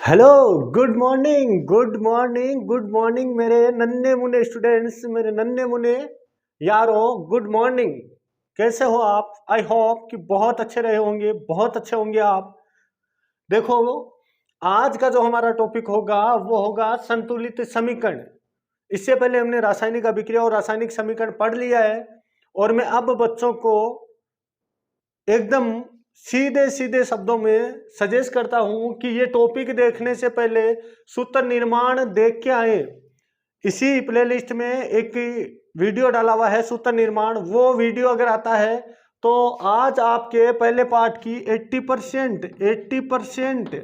Hello, good morning, good morning, good morning मेरे नन्हे मुन्ने स्टूडेंट्स, मेरे नन्हे मुन्ने यारों, गुड मॉर्निंग। कैसे हो आप? आई होप कि बहुत अच्छे रहे होंगे, बहुत अच्छे होंगे आप। देखो, आज का जो हमारा टॉपिक होगा वो होगा संतुलित समीकरण। इससे पहले हमने रासायनिक अभिक्रिया और रासायनिक समीकरण पढ़ लिया है और मैं अब बच्चों को एकदम सीधे सीधे शब्दों में सजेस्ट करता हूं कि ये टॉपिक देखने से पहले सूत्र निर्माण देख के आए। इसी प्लेलिस्ट में एक वीडियो डाला हुआ है सूत्र निर्माण, वो वीडियो अगर आता है तो आज आपके पहले पार्ट की 80%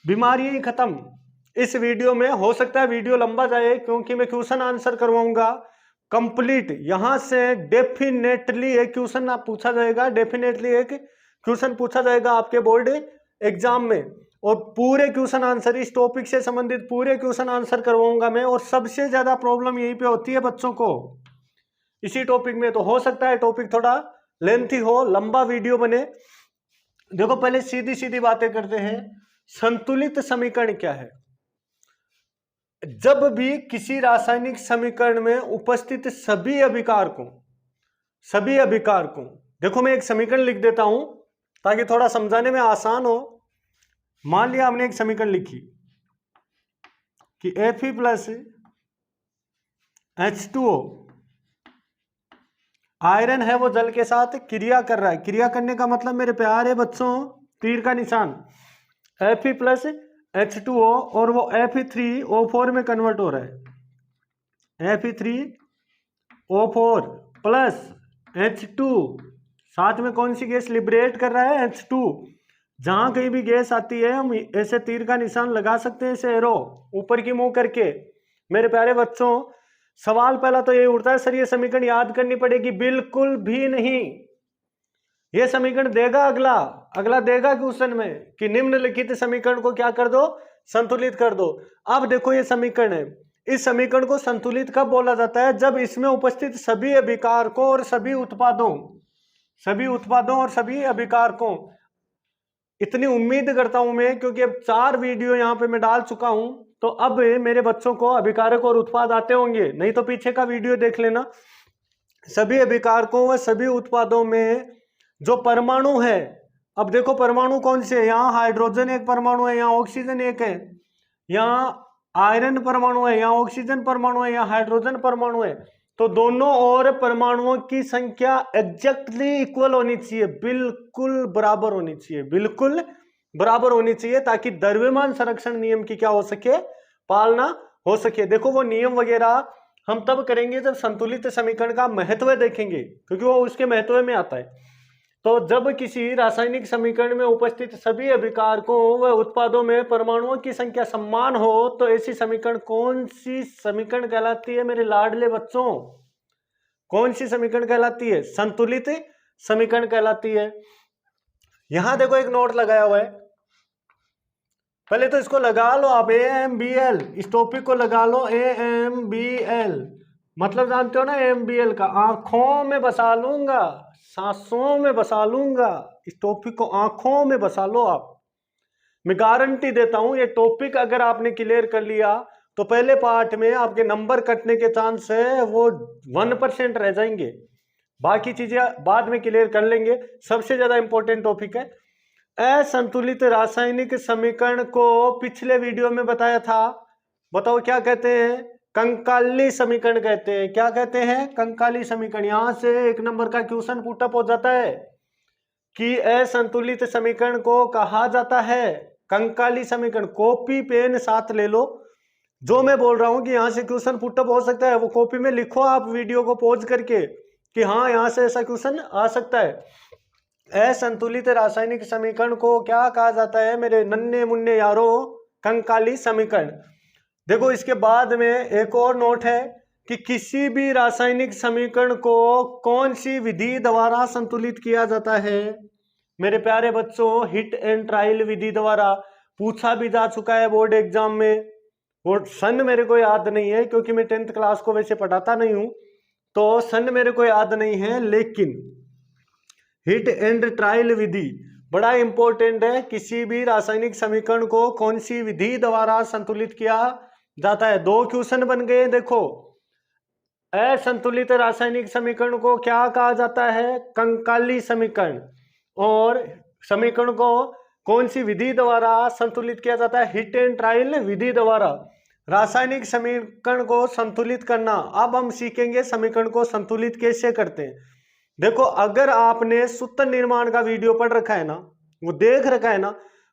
बीमारी ही खत्म। इस वीडियो में हो सकता है वीडियो लंबा जाए क्योंकि मैं क्वेश्चन आंसर करवाऊंगा कंप्लीट। यहां से डेफिनेटली एक क्वेश्चन पूछा जाएगा, डेफिनेटली एक क्वेश्चन पूछा जाएगा आपके बोर्ड एग्जाम में, और पूरे क्वेश्चन आंसर इस टॉपिक से संबंधित पूरे क्वेश्चन आंसर करवाऊंगा मैं। और सबसे ज्यादा प्रॉब्लम यहीं पे होती है बच्चों को इसी टॉपिक में, तो हो सकता है टॉपिक थोड़ा लेंथी हो, लंबा वीडियो बने। देखो, पहले सीधी सीधी बातें करते हैं। संतुलित समीकरण क्या है? जब भी किसी रासायनिक समीकरण में उपस्थित सभी अभिकारकों, देखो मैं एक समीकरण लिख देता हूं ताकि थोड़ा समझाने में आसान हो। मान लिया हमने एक समीकरण लिखी कि Fe प्लस H2O आयरन है, वो जल के साथ क्रिया कर रहा है। क्रिया करने का मतलब मेरे प्यारे बच्चों, तीर का निशान, Fe प्लस H2O और वो Fe3O4 में कन्वर्ट हो रहा है। Fe3O4 प्लस H2, साथ में कौन सी गैस लिबरेट कर रहा है? H2। जहां कहीं भी गैस आती है हम ऐसे तीर का निशान लगा सकते हैं, ऐसे एरो ऊपर की मुंह करके। मेरे प्यारे बच्चों, सवाल पहला तो ये उठता है, सर ये समीकरण याद करनी पड़ेगी? बिल्कुल भी नहीं। ये समीकरण देगा अगला देगा क्वेश्चन में कि निम्नलिखित समीकरण को क्या कर दो? संतुलित कर दो। अब देखो ये समीकरण है, इस समीकरण को संतुलित कब बोला जाता है? जब इसमें उपस्थित सभी अभिकारकों और सभी उत्पादों और सभी अभिकारकों, इतनी उम्मीद करता हूं मैं, क्योंकि अब 4 वीडियो यहां पे मैं डाल चुका हूं, तो अब मेरे बच्चों को अभिकारक और उत्पाद आते होंगे, नहीं तो पीछे का वीडियो देख लेना। सभी अभिकारकों व सभी उत्पादों में जो परमाणु है, अब देखो परमाणु कौन से है? यहाँ हाइड्रोजन एक परमाणु है, यहाँ ऑक्सीजन एक है, यहाँ आयरन परमाणु है, यहाँ ऑक्सीजन परमाणु है, यहाँ हाइड्रोजन परमाणु है। तो दोनों और परमाणुओं की संख्या एग्जैक्टली इक्वल होनी चाहिए, बिल्कुल बराबर होनी चाहिए, बिल्कुल बराबर होनी चाहिए, ताकि द्रव्यमान संरक्षण नियम की क्या हो सके? पालना हो सके। देखो वो नियम वगैरह हम तब करेंगे जब संतुलित समीकरण का महत्व देखेंगे, क्योंकि वो उसके महत्व में आता है। तो जब किसी रासायनिक समीकरण में उपस्थित सभी अभिकारकों व उत्पादों में परमाणुओं की संख्या समान हो, तो ऐसी समीकरण कौन सी समीकरण कहलाती है मेरे लाडले बच्चों? कौन सी समीकरण कहलाती है? संतुलित समीकरण कहलाती है। यहां देखो एक नोट लगाया हुआ है, पहले तो इसको लगा लो आप, AMBL, इस टॉपिक को लगा लो, AMBL मतलब जानते हो ना? AMBL का आंखों में बसा लूंगा, सांसों में बसा लूंगा, इस टॉपिक को आंखों में बसा लो आप। मैं गारंटी देता हूं, ये टॉपिक अगर आपने क्लियर कर लिया तो पहले पार्ट में आपके नंबर कटने के चांस है वो 1% रह जाएंगे, बाकी चीजें बाद में क्लियर कर लेंगे। सबसे ज्यादा इंपॉर्टेंट टॉपिक है असंतुलित रासायनिक समीकरण को पिछले वीडियो में बताया था। बताओ क्या कहते हैं? कंकाली समीकरण कहते हैं। क्या कहते हैं? कंकाली समीकरण। यहां से एक नंबर का क्वेश्चन पुटअप हो जाता है कि असंतुलित समीकरण को कहा जाता है कंकाली समीकरण। कॉपी पेन साथ ले लो, जो मैं बोल रहा हूं कि यहां से क्वेश्चन पुटअप हो सकता है, वो कॉपी में लिखो आप वीडियो को पॉज करके कि हाँ यहां से ऐसा क्वेश्चन आ सकता है। असंतुलित रासायनिक समीकरण को क्या कहा जाता है मेरे नन्हे मुन्ने यारों? कंकाली समीकरण। देखो इसके बाद में एक और नोट है कि किसी भी रासायनिक समीकरण को कौन सी विधि द्वारा संतुलित किया जाता है मेरे प्यारे बच्चों? हिट एंड ट्रायल विधि द्वारा। पूछा भी जा चुका है बोर्ड एग्जाम में, वो सन मेरे को याद नहीं है क्योंकि मैं 10th क्लास को वैसे पढ़ाता नहीं हूं, तो सन मेरे को याद नहीं है, लेकिन हिट एंड ट्रायल विधि बड़ा इंपॉर्टेंट है। किसी भी रासायनिक समीकरण को कौन सी विधि द्वारा संतुलित किया जाता है? दो क्वेश्चन बन गए। देखो, असंतुलित रासायनिक समीकरण को क्या कहा जाता है? कंकाली समीकरण। और समीकरण को कौन सी विधि द्वारा संतुलित किया जाता है? हिट एंड ट्रायल विधि द्वारा रासायनिक समीकरण को संतुलित करना। अब हम सीखेंगे समीकरण को संतुलित कैसे करते हैं। देखो, अगर आपने सूत्र निर्माण का वीडियो पढ़ रखा है ना, वो देख रखा है ना,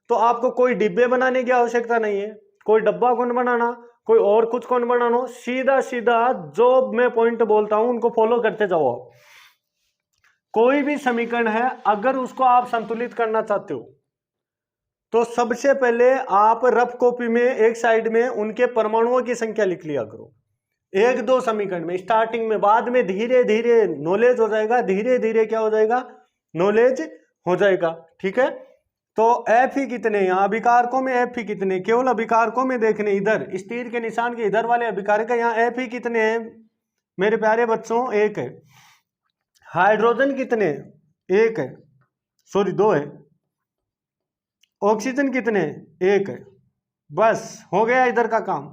तो आपको कोई डिब्बे बनाने की आवश्यकता नहीं है, कोई डब्बा कौन बनाना, कोई और कुछ कौन बनाना। सीधा सीधा जो मैं पॉइंट बोलता हूं उनको फॉलो करते जाओ। कोई भी समीकरण है, अगर उसको आप संतुलित करना चाहते हो तो सबसे पहले आप रफ कॉपी में एक साइड में उनके परमाणुओं की संख्या लिख लिया करो। एक दो समीकरण में स्टार्टिंग में, बाद में धीरे धीरे नॉलेज हो जाएगा, धीरे धीरे क्या हो जाएगा? नॉलेज हो जाएगा। ठीक है, तो एफ ही कितने यहाँ अभिकारकों में, एफ ही कितने केवल अभिकारकों में देखने, इधर इस तीर के निशान के इधर वाले अभिकारक यहाँ एफ ही कितने हैं मेरे प्यारे बच्चों? एक है। हाइड्रोजन कितने? एक है, सॉरी दो है। ऑक्सीजन कितने? एक है। बस हो गया इधर का काम।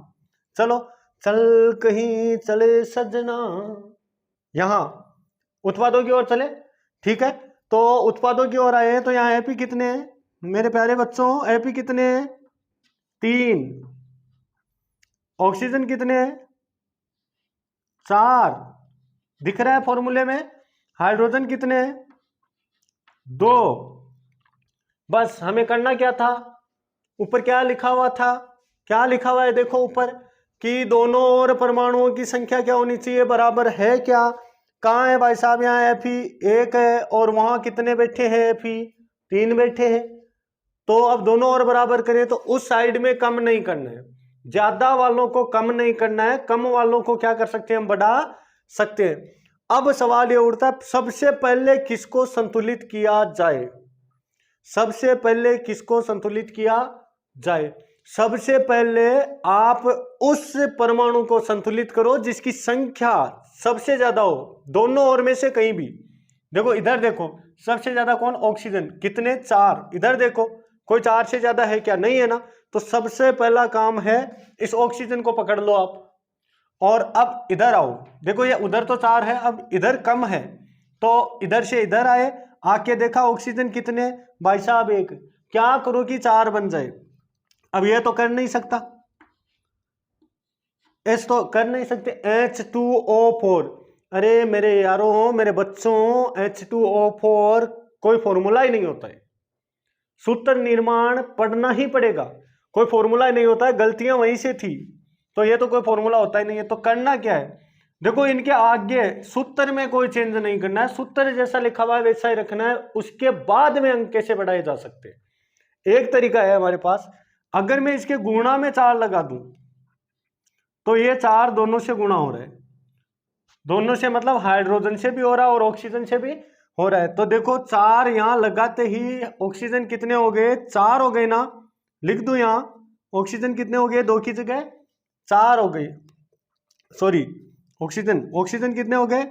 चलो, चल कहीं चले सजना, यहां उत्पादों की ओर चले। ठीक है, तो उत्पादों की ओर आए तो यहाँ एपी कितने हैं मेरे प्यारे बच्चों? एपी कितने हैं? 3। ऑक्सीजन कितने हैं? 4। दिख रहा है फॉर्मूले में। हाइड्रोजन कितने हैं? 2। बस हमें करना क्या था? ऊपर क्या लिखा हुआ था? क्या लिखा हुआ है देखो ऊपर, कि दोनों ओर परमाणुओं की संख्या क्या होनी चाहिए? बराबर है क्या? कहाँ है भाई साहब? यहाँ एफ ही 1 है और वहां कितने बैठे हैं? एफ ही 3 बैठे हैं। तो अब दोनों ओर बराबर करें तो उस साइड में कम नहीं करना है, ज्यादा वालों को कम नहीं करना है, कम वालों को क्या कर सकते हैं? हम बढ़ा सकते हैं। अब सवाल ये उठता है, सबसे पहले किसको संतुलित किया जाए? सबसे पहले किसको संतुलित किया जाए? सबसे पहले आप उस परमाणु को संतुलित करो जिसकी संख्या सबसे ज्यादा हो, दोनों ओर में से कहीं भी। देखो इधर देखो, सबसे ज्यादा कौन? ऑक्सीजन। कितने? 4। इधर देखो, कोई 4 से ज्यादा है क्या? नहीं है ना। तो सबसे पहला काम है इस ऑक्सीजन को पकड़ लो आप, और अब इधर आओ। देखो ये उधर तो 4 है, अब इधर कम है, तो इधर से इधर आए, आके देखा ऑक्सीजन कितने? भाई साहब 1। क्या करो कि 4 बन जाए? अब ये तो कर नहीं सकता, ऐसे तो कर नहीं सकते। H2O4, अरे मेरे यारों, मेरे बच्चों, H2O4 कोई फॉर्मूला ही नहीं होता है। सूत्र निर्माण पढ़ना ही पड़ेगा, कोई फॉर्मूला ही नहीं होता है। गलतियां वहीं से थी, तो ये तो कोई फॉर्मूला होता ही नहीं है। तो करना क्या है? देखो इनके आगे सूत्र में कोई चेंज नहीं करना है, सूत्र जैसा लिखा हुआ है वैसा ही रखना है। उसके बाद में अंक कैसे बढ़ाए जा सकते हैं? एक तरीका है हमारे पास, अगर मैं इसके गुणा में 4 लगा दूं तो ये 4 दोनों से गुणा हो रहा है, दोनों से मतलब हाइड्रोजन से भी हो रहा है और ऑक्सीजन से भी हो रहा है। तो देखो 4 यहां लगाते ही ऑक्सीजन कितने हो गए? 4 हो गए ना। लिख दूं यहां ऑक्सीजन कितने हो गए? 2 की जगह 4 हो गए, सॉरी ऑक्सीजन कितने हो गए?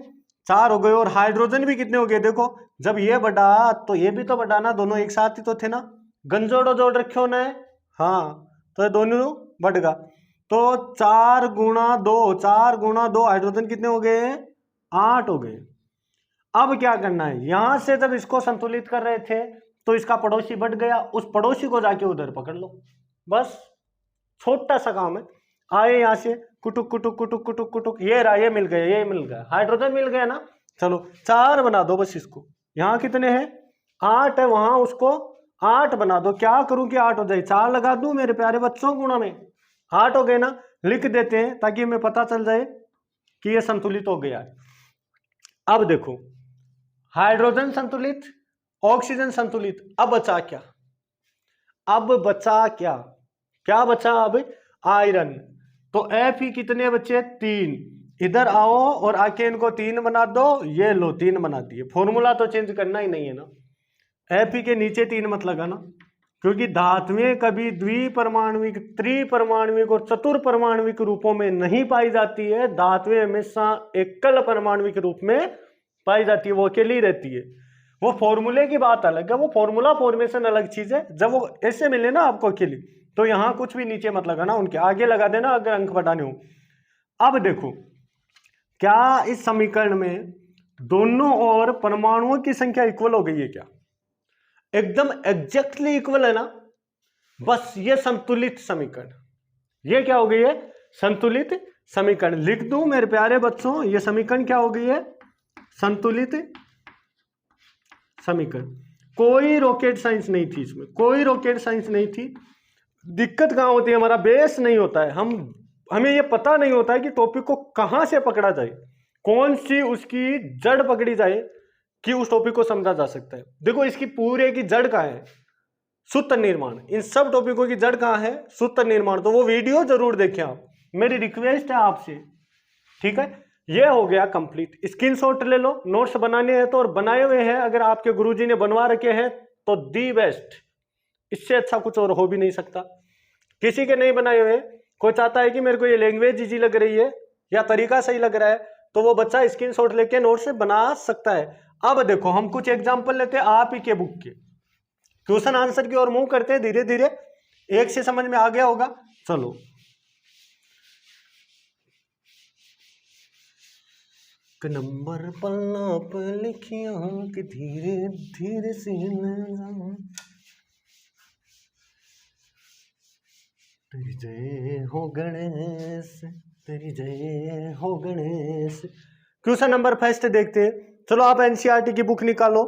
4 हो गए। और हाइड्रोजन भी कितने हो गए? देखो जब ये बढ़ा तो ये भी तो बढ़ा ना, दोनों एक साथ ही तो थे ना, गंजोड़ो जोड़ रखे होना है। हाँ, तो ये दोनों बढ़ गया। तो 4 गुणा 2, 4 गुणा 2, हाइड्रोजन कितने हो गए? 8 हो गए। अब क्या करना है? यहां से जब इसको संतुलित कर रहे थे तो इसका पड़ोसी बढ़ गया, उस पड़ोसी को जाके उधर पकड़ लो। बस छोटा सा काम है। आए यहां से कुटुक कुटुक कुटुक कुटुक कुटुक, ये रहा, ये मिल गया, ये मिल गया, हाइड्रोजन मिल गया ना। चलो 4 बना दो बस इसको। यहाँ कितने हैं? 8 है, वहां उसको 8 बना दो। क्या करूं कि 8 हो जाए? 4 लगा दूं मेरे प्यारे बच्चों, गुणा में 8 हो गए ना। लिख देते हैं ताकि हमें पता चल जाए कि ये संतुलित हो गया है। अब देखो, हाइड्रोजन संतुलित, ऑक्सीजन संतुलित। अब बचा क्या? अब बचा क्या? क्या बचा अब? आयरन। तो एफ ही कितने बचे? 3। इधर आओ और आके इनको 3 बना दो। ये लो 3 बना दिए। फॉर्मूला तो चेंज करना ही नहीं है ना। एफ ही के नीचे 3 मत लगाना, क्योंकि धातुएं कभी द्विपरमाणुविक, त्रिपरमाणुविक और चतुर्परमाणुविक रूपों में नहीं पाई जाती है। धातुएं हमेशा एकल परमाणुविक रूप में पाई जाती है, वो अकेली रहती है। वो फॉर्मूले की बात अलग है, वो फॉर्मूला फॉर्मेशन अलग चीज है। जब वो ऐसे मिले ना आपको अकेली, तो यहां कुछ भी नीचे मत लगाना, उनके आगे लगा देना अगर अंक बढ़ाने हो। अब देखो, क्या इस समीकरण में दोनों ओर परमाणुओं की संख्या इक्वल हो गई है क्या? एकदम एग्जैक्टली इक्वल है ना? बस ये संतुलित समीकरण, ये क्या हो गई है? संतुलित समीकरण। लिख दूं मेरे प्यारे बच्चों, ये समीकरण क्या हो गई है? संतुलित समीकरण। कोई रॉकेट साइंस नहीं थी इसमें, कोई रॉकेट साइंस नहीं थी। दिक्कत कहां होती है? हमारा बेस नहीं होता है, हमें ये पता नहीं होता है कि टॉपिक को कहां से पकड़ा जाए, कौन सी उसकी जड़ पकड़ी जाए कि उस टॉपिक को समझा जा सकता है। देखो, इसकी पूरे की जड़ कहां है? सूत्र निर्माण। इन सब टॉपिकों की जड़ कहां है? सूत्र निर्माण। तो वो वीडियो जरूर देखें आप, मेरी रिक्वेस्ट है आपसे, ठीक है? ये हो गया कंप्लीट। स्क्रीनशॉट ले लो, नोट्स बनाने हैं तो, और बनाए हुए हैं अगर आपके गुरुजी ने बनवा रखे हैं तो दी बेस्ट, इससे अच्छा कुछ और हो भी नहीं सकता। किसी के नहीं बनाए हुए, कोई चाहता है कि मेरे को ये लैंग्वेज इजी लग रही है या तरीका सही लग रहा है, तो वो बच्चा स्क्रीनशॉट लेके नोट से बना सकता है। अब देखो, हम कुछ एग्जांपल लेते हैं आप ही के बुक के, क्वेश्चन आंसर की ओर मूव करते हैं धीरे धीरे। एक से समझ में आ गया होगा। चलो, नंबर पन्ना पर लिखिया कि धीरे धीरे से तेरी जय हो गणेश, तेरी जय हो गणेश। क्वेश्चन नंबर फर्स्ट देखते हैं। चलो, आप एनसीईआरटी की बुक निकालो,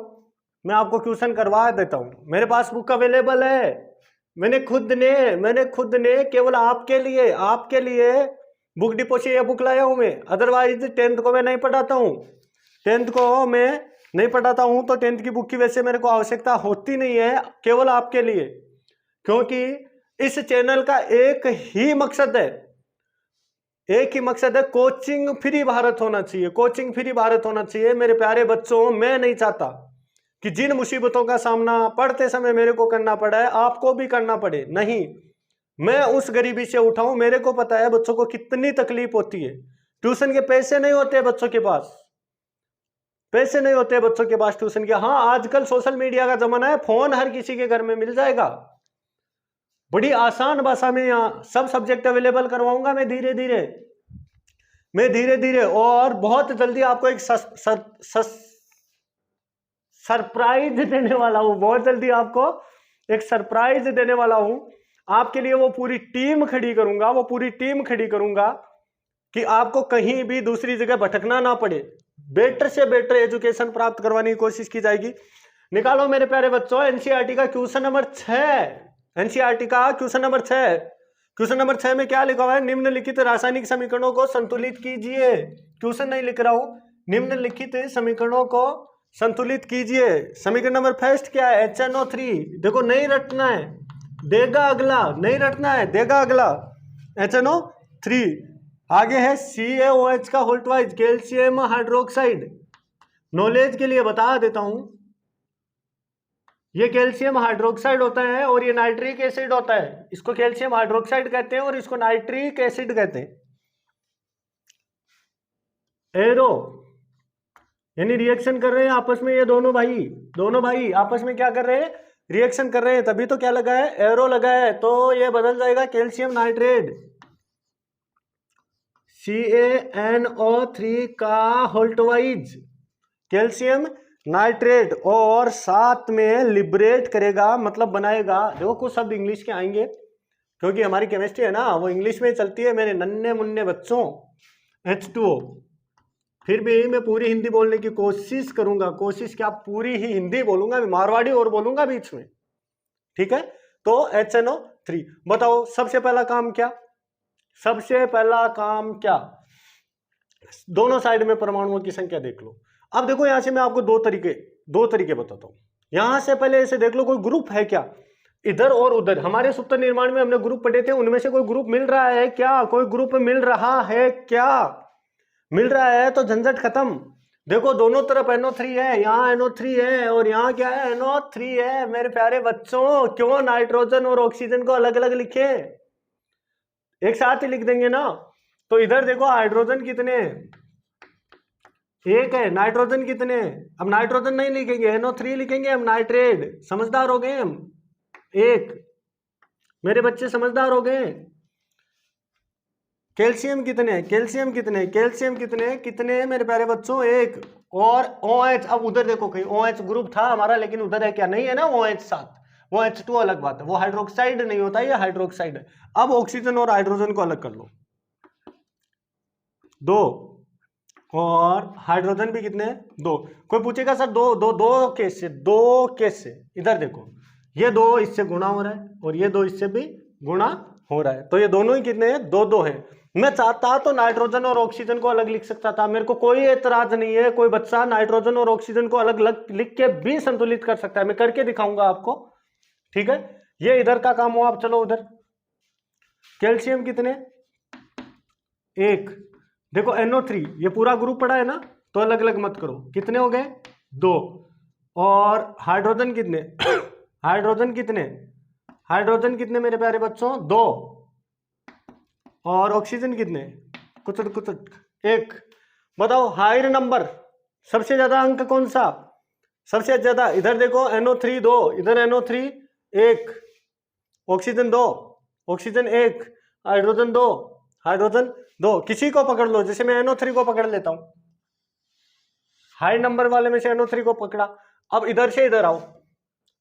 मैं आपको क्वेश्चन करवा देता हूं। मेरे पास बुक अवेलेबल है, मैंने खुद ने केवल आपके लिए बुक डिपो से ये बुक लाया हूं मैं। अदरवाइज 10th को मैं नहीं पढ़ाता हूं, 10th को मैं नहीं पढ़ाता हूं, तो 10th की बुक की वजह से मेरे को आवश्यकता होती नहीं है, केवल आपके लिए। क्योंकि इस चैनल का एक ही मकसद है, कोचिंग फ्री भारत होना चाहिए, कोचिंग फ्री भारत होना चाहिए। मेरे प्यारे बच्चों, मैं नहीं चाहता कि जिन मुसीबतों का सामना पढ़ते समय मेरे को करना पड़ा है, आपको भी करना पड़े। नहीं, मैं उस गरीबी से उठा हूं, मेरे को पता है बच्चों को कितनी तकलीफ होती है। ट्यूशन के पैसे नहीं होते बच्चों के पास, पैसे नहीं होते बच्चों के पास ट्यूशन के। हाँ, आजकल सोशल मीडिया का जमाना है, फोन हर किसी के घर में मिल जाएगा। बड़ी आसान भाषा में यहाँ सब सब्जेक्ट अवेलेबल करवाऊंगा मैं धीरे धीरे, और बहुत जल्दी आपको एक सरप्राइज देने वाला हूं, बहुत जल्दी आपको एक सरप्राइज देने वाला हूं। आपके लिए वो पूरी टीम खड़ी करूंगा कि आपको कहीं भी दूसरी जगह भटकना ना पड़े, बेटर से बेटर एजुकेशन प्राप्त करवाने की कोशिश की जाएगी। निकालो मेरे प्यारे बच्चों एनसीईआरटी का क्वेश्चन नंबर 6। एनसीईआरटी का क्वेश्चन नंबर 6। क्वेश्चन नंबर 6 में क्या लिखा हुआ है? निम्नलिखित रासायनिक समीकरणों को संतुलित कीजिए। क्वेश्चन नहीं लिख रहा हूं, निम्नलिखित समीकरणों को संतुलित कीजिए। समीकरण नंबर फर्स्ट क्या है? HNO3। देखो, नहीं रटना है, देगा अगला, नहीं रटना है, देगा अगला। HNO3। आगे है CaOH का whole twice, calcium hydroxide. Knowledge के लिए बता देता हूं, ये कैल्शियम हाइड्रोक्साइड होता है और ये नाइट्रिक एसिड होता है। इसको कैल्शियम हाइड्रोक्साइड कहते हैं और इसको नाइट्रिक एसिड कहते हैं। एरो यानी रिएक्शन कर रहे हैं आपस में, ये दोनों भाई आपस में क्या कर रहे हैं? रिएक्शन कर रहे हैं, तभी तो क्या लगा है? एरो लगा है। तो ये बदल जाएगा कैल्शियम नाइट्रेट, CaNO3 का होल ट्वाइस, कैल्शियम नाइट्रेट, और साथ में लिबरेट करेगा, मतलब बनाएगा। देखो, कुछ शब्द इंग्लिश के आएंगे क्योंकि हमारी केमिस्ट्री है ना, वो इंग्लिश में चलती है मेरे नन्हे मुन्ने बच्चों। H2O, फिर भी मैं पूरी हिंदी बोलने की कोशिश करूंगा, कोशिश क्या, पूरी ही हिंदी बोलूंगा, मैं मारवाड़ी और बोलूंगा बीच में, ठीक है? तो HNO3। बताओ, सबसे पहला काम क्या? दोनों साइड में परमाणुओं की संख्या देख लो। अब देखो, यहां से मैं आपको दो तरीके बताता हूं। यहां से पहले ऐसे देख लो, कोई ग्रुप है क्या इधर और उधर? हमारे सूत्र निर्माण में हमने ग्रुप पढ़े थे, उनमें से कोई ग्रुप मिल रहा है क्या? कोई ग्रुप मिल रहा है क्या? मिल रहा है तो झंझट खत्म। देखो, दोनों तरफ NO3 है, यहाँ NO3 है और यहाँ क्या है? NO3 है। मेरे प्यारे बच्चों, क्यों नाइट्रोजन और ऑक्सीजन को अलग अलग लिखे? एक साथ ही लिख देंगे ना। तो इधर देखो, हाइड्रोजन कितने हैं? एक है। नाइट्रोजन कितने हैं? अब नाइट्रोजन नहीं लिखेंगे, NO3 लिखेंगे हम, नाइट्रेट। समझदार हो गए हम? एक। मेरे बच्चे समझदार हो गए। कैल्शियम कितने हैं? कैल्शियम कितने हैं? कैल्शियम कितने हैं? कितने हैं मेरे प्यारे बच्चों? एक। और OH, अब उधर देखो कहीं OH ग्रुप था हमारा, लेकिन उधर है क्या? नहीं है ना OH साथ। वो H2 अलग बात है, वो हाइड्रोक्साइड नहीं होता, ये हाइड्रोक्साइड है। अब ऑक्सीजन और हाइड्रोजन को अलग कर लो, दो। और हाइड्रोजन भी कितने हैं? दो। कोई पूछेगा सर दो दो दो केस से, दो केस से। इधर देखो, ये दो इससे गुणा हो रहा है और ये दो इससे भी गुणा हो रहा है, तो ये दोनों ही कितने हैं? दो दो है। मैं चाहता तो नाइट्रोजन और ऑक्सीजन को अलग लिख सकता था, मेरे को कोई एतराज नहीं है। कोई बच्चा नाइट्रोजन और ऑक्सीजन को अलग अलग लिख के भी संतुलित कर सकता है, मैं करके दिखाऊंगा आपको, ठीक है। ये इधर का काम हो, आप चलो उधर। कैल्शियम कितने? एक। देखो NO3, ये पूरा ग्रुप पड़ा है ना, तो अलग अलग मत करो। कितने हो गए? दो। और हाइड्रोजन कितने? हाइड्रोजन कितने? हाइड्रोजन कितने मेरे प्यारे बच्चों? दो। और ऑक्सीजन कितने? कुछ एक। बताओ हायर नंबर, सबसे ज्यादा अंक कौन सा? सबसे ज्यादा इधर देखो, NO3 दो, इधर NO3 एक, ऑक्सीजन दो, ऑक्सीजन एक, हाइड्रोजन दो, हाइड्रोजन दो। किसी को पकड़ लो, जैसे मैं NO3 को पकड़ लेता हूं, हाई नंबर वाले में से NO3 को पकड़ा। अब इधर से इधर आओ,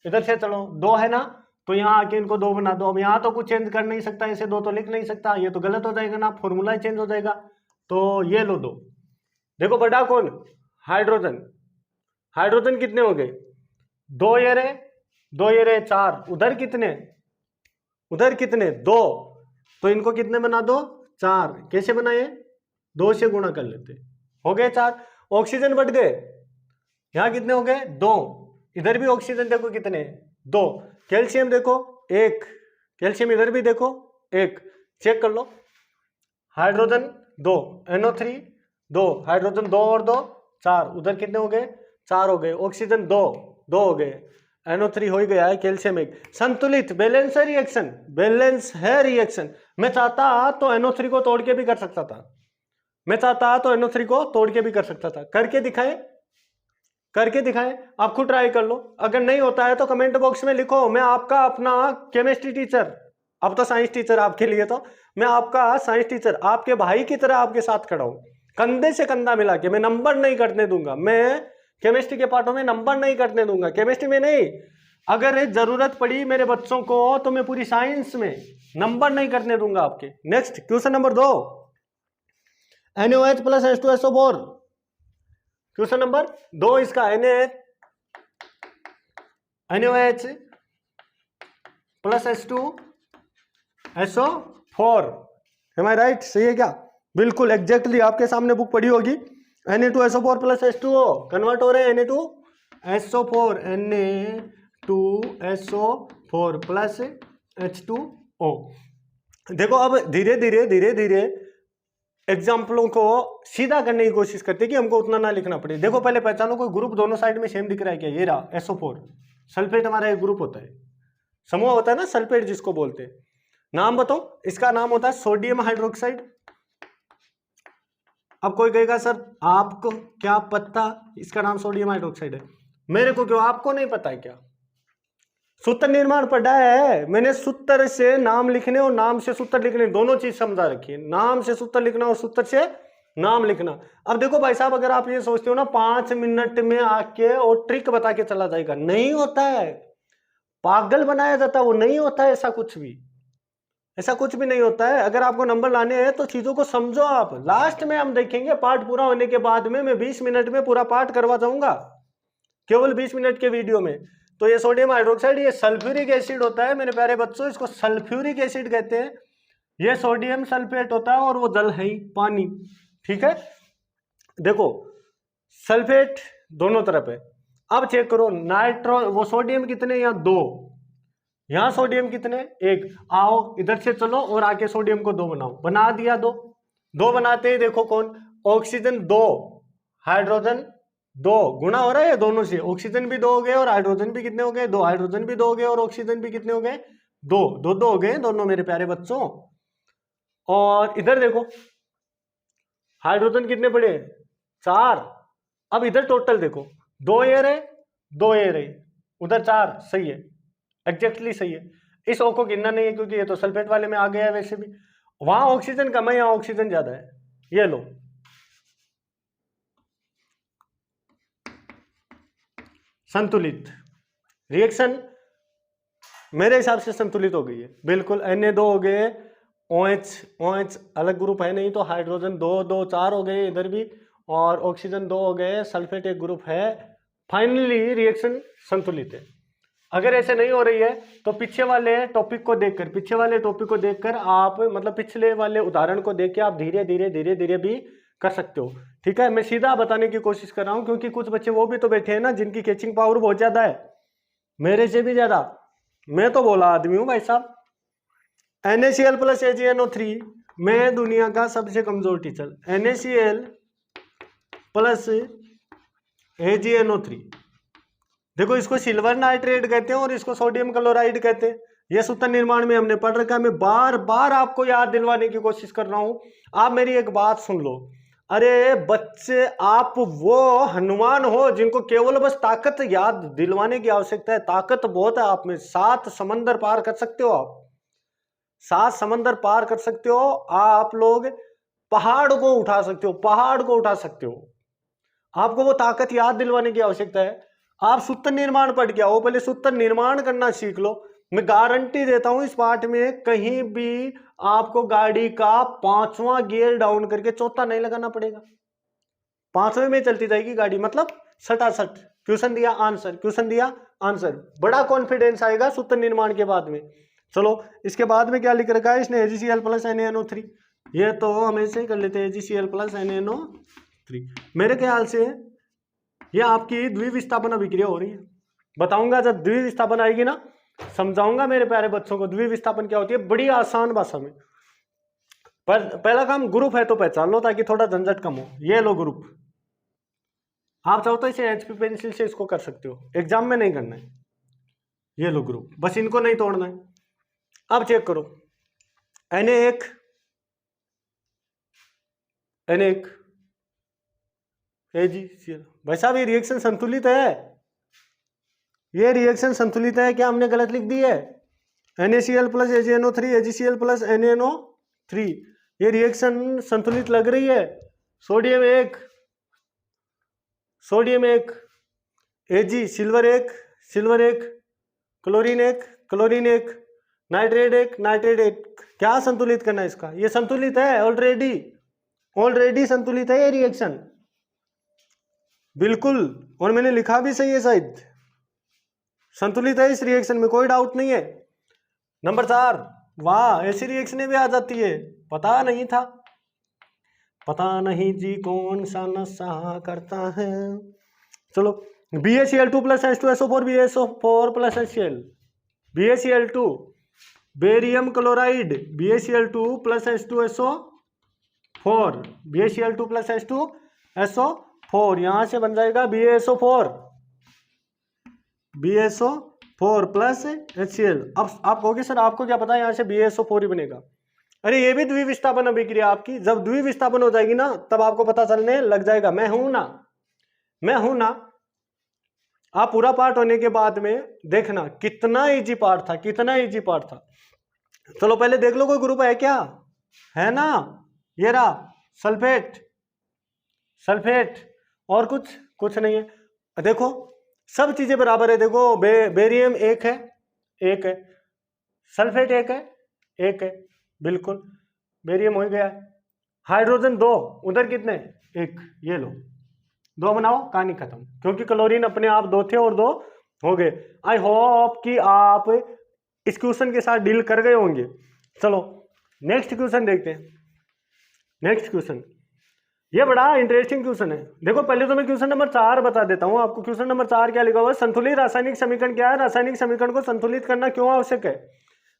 इधर से चलो, दो है ना, तो यहाँ आके इनको दो बना दो। अब यहाँ तो कुछ चेंज कर नहीं सकता, इसे दो तो लिख नहीं सकता, ये तो गलत हो जाएगा ना, फॉर्मूला चेंज हो जाएगा। तो ये लो दो। देखो बड़ा कौन? हाइड्रोजन। हाइड्रोजन कितने हो गए? दो ये रहे, दो ये रहे, चार। उधर कितने? उधर कितने? दो। तो इनको कितने बना दो? चार। कैसे बनाए? दो से गुणा कर लेते, हो गए चार। ऑक्सीजन बढ़ गए, यहां कितने हो गए? दो। इधर भी ऑक्सीजन देखो कितने? दो। कैल्शियम देखो एक, कैल्शियम इधर भी देखो एक, चेक कर लो। हाइड्रोजन दो, NO3 दो, हाइड्रोजन दो और दो, चार। उधर कितने हो गए? चार हो गए। ऑक्सीजन दो, दो हो गए, NO3 हो ही गया है, कैल्शियम एक। संतुलित, बैलेंस है रिएक्शन, बैलेंस है रिएक्शन। मैं चाहता तो NO3 को तोड़ के भी कर सकता था, मैं चाहता तो NO3 को तोड़ के भी कर सकता था। करके दिखाएं, करके दिखाएं। आप खुद ट्राई कर लो, अगर नहीं होता है तो कमेंट बॉक्स में लिखो। मैं आपका अपना केमिस्ट्री टीचर, अब तो साइंस टीचर आपके लिए, तो मैं आपका साइंस टीचर, आपके भाई की तरह आपके साथ खड़ा हूं, कंधे से कंधा मिला के। मैं नंबर नहीं कटने दूंगा, मैं केमिस्ट्री के पार्टों में नंबर नहीं कटने दूंगा, केमिस्ट्री में नहीं। अगर जरूरत पड़ी मेरे बच्चों को तो मैं पूरी साइंस में नंबर नहीं कटने दूंगा आपके। Next question number 2, NaOH plus H2SO4। Question number 2 इसका, NaOH प्लस H2SO4। एम आई राइट? सही है क्या? बिल्कुल एग्जैक्टली, आपके सामने बुक पड़ी होगी। Na2SO4 प्लस H2O कन्वर्ट हो रहे हैं Na2SO4, Na2SO4 प्लस H2O। देखो अब धीरे धीरे धीरे धीरे एग्जाम्पलों को सीधा करने की कोशिश करते हैं कि हमको उतना ना लिखना पड़े। देखो पहले पहचानो, कोई ग्रुप दोनों साइड में सेम दिख रहा है क्या? ये रहा SO4, सल्फेट हमारा एक ग्रुप होता है, समूह होता है ना सल्फेट जिसको बोलते हैं। नाम बताओ, इसका नाम होता है सोडियम हाइड्रोक्साइड। अब कोई कहेगा सर आपको क्या पता इसका नाम सोडियम हाइड्रोक्साइड है? मेरे को क्यों, आपको नहीं पता है क्या? सूत्र निर्माण पढ़ा है मैंने, सूत्र से नाम लिखने और नाम से सूत्र लिखने दोनों चीज समझा रखी है। नाम से सूत्र लिखना और सूत्र से नाम लिखना। अब देखो भाई साहब, अगर आप ये सोचते हो ना 5 मिनट में आके और ट्रिक बता के चला जाएगा, नहीं होता है, पागल बनाया जाता है, वो नहीं होता है ऐसा कुछ भी, ऐसा कुछ भी नहीं होता है। अगर आपको नंबर लाने हैं तो चीजों को समझो आप। लास्ट में हम देखेंगे, पार्ट पूरा होने के बाद में मैं 20 मिनट में पूरा पार्ट करवा जाऊंगा, केवल 20 मिनट के वीडियो में। तो ये सोडियम हाइड्रोक्साइड, ये सल्फ्यूरिक एसिड होता है मेरे प्यारे बच्चों, इसको सल्फ्यूरिक एसिड कहते हैं। ये सोडियम सल्फेट होता है और वो जल है ही, पानी, ठीक है। देखो सल्फेट दोनों तरफ है। अब चेक करो नाइट्रो, वो सोडियम कितने? यहाँ दो, यहां सोडियम कितने? एक। आओ इधर से चलो और आके सोडियम को दो बनाओ, बना दिया दो। दो बनाते ही देखो कौन, ऑक्सीजन दो, हाइड्रोजन दो, गुणा हो रहा है दोनों से। ऑक्सीजन भी दो हो गए और हाइड्रोजन भी कितने हो गए? दो। हाइड्रोजन भी दो हो गए और ऑक्सीजन भी कितने हो गए? दो। दो दो हो गए दोनों मेरे प्यारे बच्चों। और इधर देखो हाइड्रोजन कितने पड़े? चार। अब इधर टोटल देखो, 2 एयर है, 2 एयर है, उधर 4, सही है, एग्जैक्टली सही है। इस O को गिनना नहीं है क्योंकि ये तो सल्फेट वाले में आ गया है वैसे भी। वहां ऑक्सीजन कम है, यहाँ ऑक्सीजन ज्यादा है। ये लो, संतुलित रिएक्शन मेरे हिसाब से संतुलित हो गई है बिल्कुल। Na2 हो गए, OH अलग ग्रुप है नहीं, तो हाइड्रोजन 2 2 4 हो गए इधर भी, और ऑक्सीजन 2 हो गए, सल्फेट एक ग्रुप है। फाइनली रिएक्शन संतुलित है। अगर ऐसे नहीं हो रही है तो पीछे वाले टॉपिक को देखकर आप, मतलब पिछले वाले उदाहरण को देख के आप धीरे धीरे भी कर सकते हो। ठीक है, मैं सीधा बताने की कोशिश कर रहा हूं क्योंकि कुछ बच्चे वो भी तो बैठे हैं ना जिनकी कैचिंग पावर बहुत ज्यादा है, मेरे से भी ज्यादा। मैं तो बोला आदमी हूं भाई साहब। NaCl प्लस AgNO3 मैं दुनिया का सबसे कमजोर टीचर। NaCl प्लस AgNO3, देखो इसको सिल्वर नाइट्रेट कहते हैं और इसको सोडियम क्लोराइड कहते हैं। यह सूत्र निर्माण में हमने पढ़ रखा है। मैं बार बार आपको याद दिलवाने की कोशिश कर रहा हूं। आप मेरी एक बात सुन लो। अरे बच्चे, आप वो हनुमान हो जिनको केवल बस ताकत याद दिलवाने की आवश्यकता है। ताकत बहुत है आप में, 7 समंदर पार कर सकते हो आप, 7 समंदर पार कर सकते हो आप लोग। पहाड़ को उठा सकते हो, पहाड़ को उठा सकते हो। आपको वो ताकत याद दिलवाने की आवश्यकता है। आप सूत्र निर्माण पढ़ के आओ, पहले सूत्र निर्माण करना सीख लो। मैं गारंटी देता हूं इस पाठ में कहीं भी आपको गाड़ी का 5वां गियर डाउन करके 4था नहीं लगाना पड़ेगा। 5वें में चलती जाएगी गाड़ी, मतलब सटासट क्वेश्चन दिया आंसर, क्वेश्चन दिया आंसर। बड़ा कॉन्फिडेंस आएगा सूत्र निर्माण के बाद में। चलो इसके बाद में क्या लिख रखा है इसने, AgCl प्लस NaNO3। ये तो हम ऐसे ही कर लेते हैं, AgCl प्लस NaNO3। मेरे ख्याल से ये आपकी द्विविस्थापन अभिक्रिया हो रही है। बताऊंगा जब द्विविस्थापन आएगी ना, समझाऊंगा मेरे प्यारे बच्चों को द्विविस्थापन क्या होती है, बड़ी आसान भाषा में। पर पहला काम ग्रुप है तो पहचान लो ताकि थोड़ा झंझट कम हो। ये लो ग्रुप, आप चाहो तो इसे HP पेंसिल से इसको कर सकते हो, एग्जाम में नहीं करना है। ये लो ग्रुप, बस इनको नहीं तोड़ना है। अब चेक करो, Na1 AgCl। भाई साहब ये रिएक्शन संतुलित है, ये रिएक्शन संतुलित है। क्या हमने गलत लिख दी है? NaCl plus AgNO3, AgCl plus NaNO3, ये रिएक्शन संतुलित लग रही है। Sodium 1 Ag, silver 1 chlorine 1 nitrate 1 क्या संतुलित करना है इसका? ये संतुलित है ऑलरेडी संतुलित है ये रिएक्शन बिल्कुल। और मैंने लिखा भी सही है शायद, संतुलित है इस रिएक्शन में, कोई डाउट नहीं है। नंबर 4, वाह ऐसी रिएक्शनें भी आ जाती है, पता नहीं था। पता नहीं जी कौन सा नशा करता है। चलो BaCl2 plus H2SO4, BaSO4 plus HCl, BaCl2 barium chloride, BaCl2 plus H2SO4, BaCl2 plus H2SO4, यहां से बन जाएगा BaSO4 प्लस HCl। अब आप कहोगे सर आपको क्या पता है यहां से BaSO4 ही बनेगा। अरे ये भी द्विविस्थापन अभिक्रिया आपकी, जब द्विविस्थापन हो जाएगी ना तब आपको पता चलने लग जाएगा। मैं हूं ना। आप पूरा पार्ट होने के बाद में देखना कितना इजी पार्ट था। चलो पहले देख लो कोई ग्रुप है क्या, है ना? ये रहा सल्फेट और कुछ नहीं है। देखो सब चीजें बराबर है। देखो बेरियम 1 है, सल्फेट 1 है बिल्कुल, बेरियम हो गया। हाइड्रोजन 2, उधर कितने? 1, ये लो 2 बनाओ, कहानी खत्म। क्योंकि क्लोरीन अपने आप 2 थे और 2 हो गए। आई होप कि आप इस क्वेश्चन के साथ डील कर गए होंगे। चलो नेक्स्ट क्वेश्चन देखते हैं। नेक्स्ट क्वेश्चन ये बड़ा इंटरेस्टिंग क्वेश्चन है। देखो पहले तो मैं क्वेश्चन नंबर 4 बता देता हूं आपको। क्वेश्चन नंबर 4 क्या लिखा हुआ है? संतुलित रासायनिक समीकरण क्या है? रासायनिक समीकरण को संतुलित करना क्यों आवश्यक है?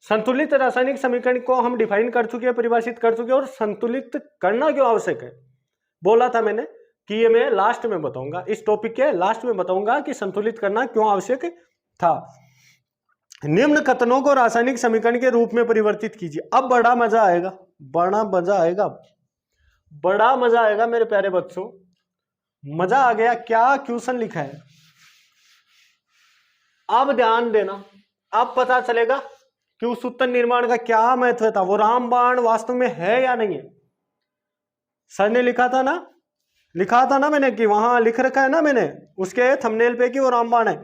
संतुलित रासायनिक समीकरण को हम डिफाइन कर चुके हैं, परिभाषित कर चुके हैं, और संतुलित करना क्यों आवश्यक है बोला था मैंने कि ये मैं लास्ट में बताऊंगा, इस टॉपिक के लास्ट में बताऊंगा कि संतुलित करना क्यों आवश्यक था। निम्न कथनों को रासायनिक समीकरण के रूप में परिवर्तित कीजिए। अब बड़ा मजा आएगा मेरे प्यारे बच्चों, मजा आ गया। क्या क्वेश्चन लिखा है, अब ध्यान देना, अब पता चलेगा कि उस उत्तर निर्माण का क्या महत्व था, वो रामबाण वास्तव में है या नहीं है। सर ने लिखा था ना मैंने कि वहां लिख रखा है ना मैंने उसके थंबनेल पे कि वो रामबाण है।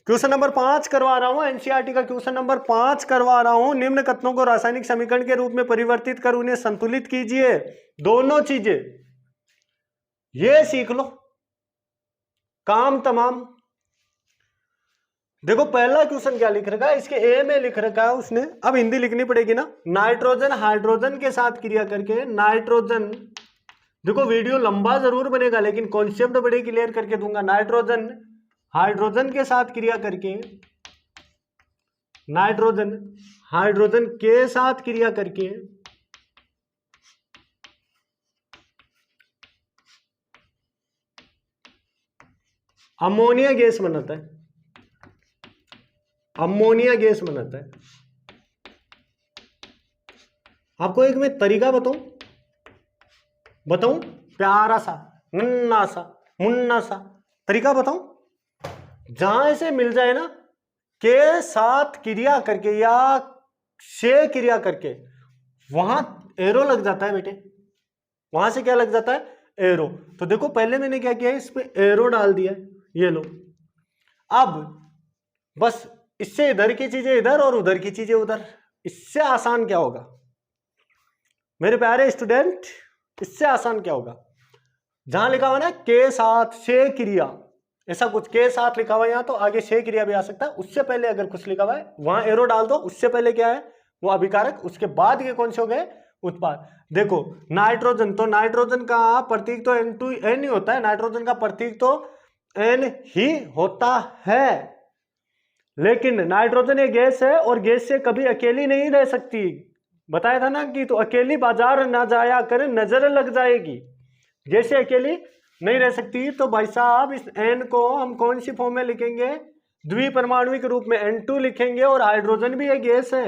क्वेश्चन नंबर 5 करवा रहा हूं, एनसीईआरटी का क्वेश्चन नंबर 5 करवा रहा हूं। निम्न कथनों को रासायनिक समीकरण के रूप में परिवर्तित कर उन्हें संतुलित कीजिए। दोनों चीजें ये सीख लो, काम तमाम। देखो पहला क्वेश्चन क्या लिख रखा है, इसके ए में लिख रखा है उसने, अब हिंदी लिखनी पड़ेगी ना। नाइट्रोजन हाइड्रोजन के साथ क्रिया करके नाइट्रोजन, देखो वीडियो लंबा जरूर बनेगा लेकिन कॉन्सेप्ट बड़े क्लियर करके दूंगा। नाइट्रोजन हाइड्रोजन के साथ क्रिया करके, नाइट्रोजन हाइड्रोजन के साथ क्रिया करके अमोनिया गैस बनाता है, अमोनिया गैस बनाता है। आपको एक मैं तरीका बताऊं प्यारा सा नन्ना सा मुन्ना सा तरीका बताऊं, जहां इसे मिल जाए ना के साथ क्रिया करके या से क्रिया करके, वहां एरो लग जाता है बेटे, वहां से क्या लग जाता है, एरो। तो देखो पहले मैंने क्या किया है, इस पे एरो डाल दिया, ये लो। अब बस इससे इधर की चीजें इधर और उधर की चीजें उधर, इससे आसान क्या होगा मेरे प्यारे स्टूडेंट, इससे आसान क्या होगा। जहां लिखा हुआ ना के साथ से क्रिया, ऐसा कुछ के साथ लिखा हुआ है यहां, तो आगे से क्रिया भी आ सकता है। उससे पहले अगर कुछ लिखा हुआ है वहां एरो डाल दो, उससे पहले क्या है वो अभिकारक, उसके बाद ये कौन से हो गए उत्पाद। देखो नाइट्रोजन, तो नाइट्रोजन का प्रतीक तो N ही होता है, नाइट्रोजन का प्रतीक तो N ही होता है। लेकिन नाइट्रोजन एक गैस है और गैस से कभी अकेली नहीं रह सकती, बताया था ना कि तो अकेली बाजार ना जाया कर नजर लग जाएगी, जैसे अकेली नहीं रह सकती। तो भाई साहब इस N को हम कौन सी फॉर्म में लिखेंगे, द्विपरमाणुविक रूप में N2 लिखेंगे। और हाइड्रोजन भी एक गैस है,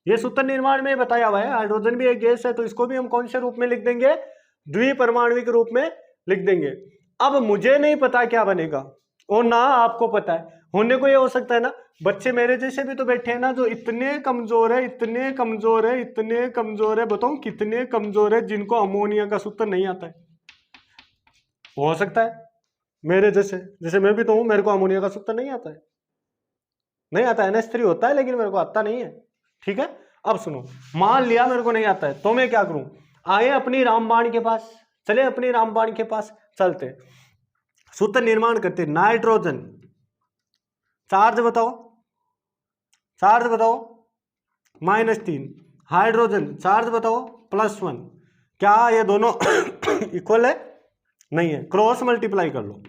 ये सूत्र निर्माण में बताया हुआ है, हाइड्रोजन भी एक गैस है, तो इसको भी हम कौन से रूप में लिख देंगे, द्विपरमाणुविक रूप में लिख देंगे। अब मुझे नहीं पता क्या बनेगा और ना आपको पता है, होने को ये हो सकता है ना, बच्चे मेरे जैसे भी तो बैठे हैं ना जो इतने कमजोर है, इतने कमजोर है, इतने कमजोर है, बताऊं कितने कमजोर है, जिनको अमोनिया का सूत्र नहीं आता है। हो सकता है मेरे जैसे मैं भी तो हूं, मेरे को अमोनिया का सूत्र नहीं आता है, नहीं आता है। NH3 होता है लेकिन मेरे को आता नहीं है, ठीक है। अब सुनो, मान लिया मेरे को नहीं आता है तो मैं क्या करूं, आए अपनी रामबाण के पास, चले अपनी रामबाण के पास चलते, सूत्र निर्माण करते। नाइट्रोजन चार्ज बताओ, चार्ज बताओ -3, हाइड्रोजन चार्ज बताओ +1। क्या ये दोनों इक्वल है, नहीं है, क्रॉस मल्टीप्लाई कर लो,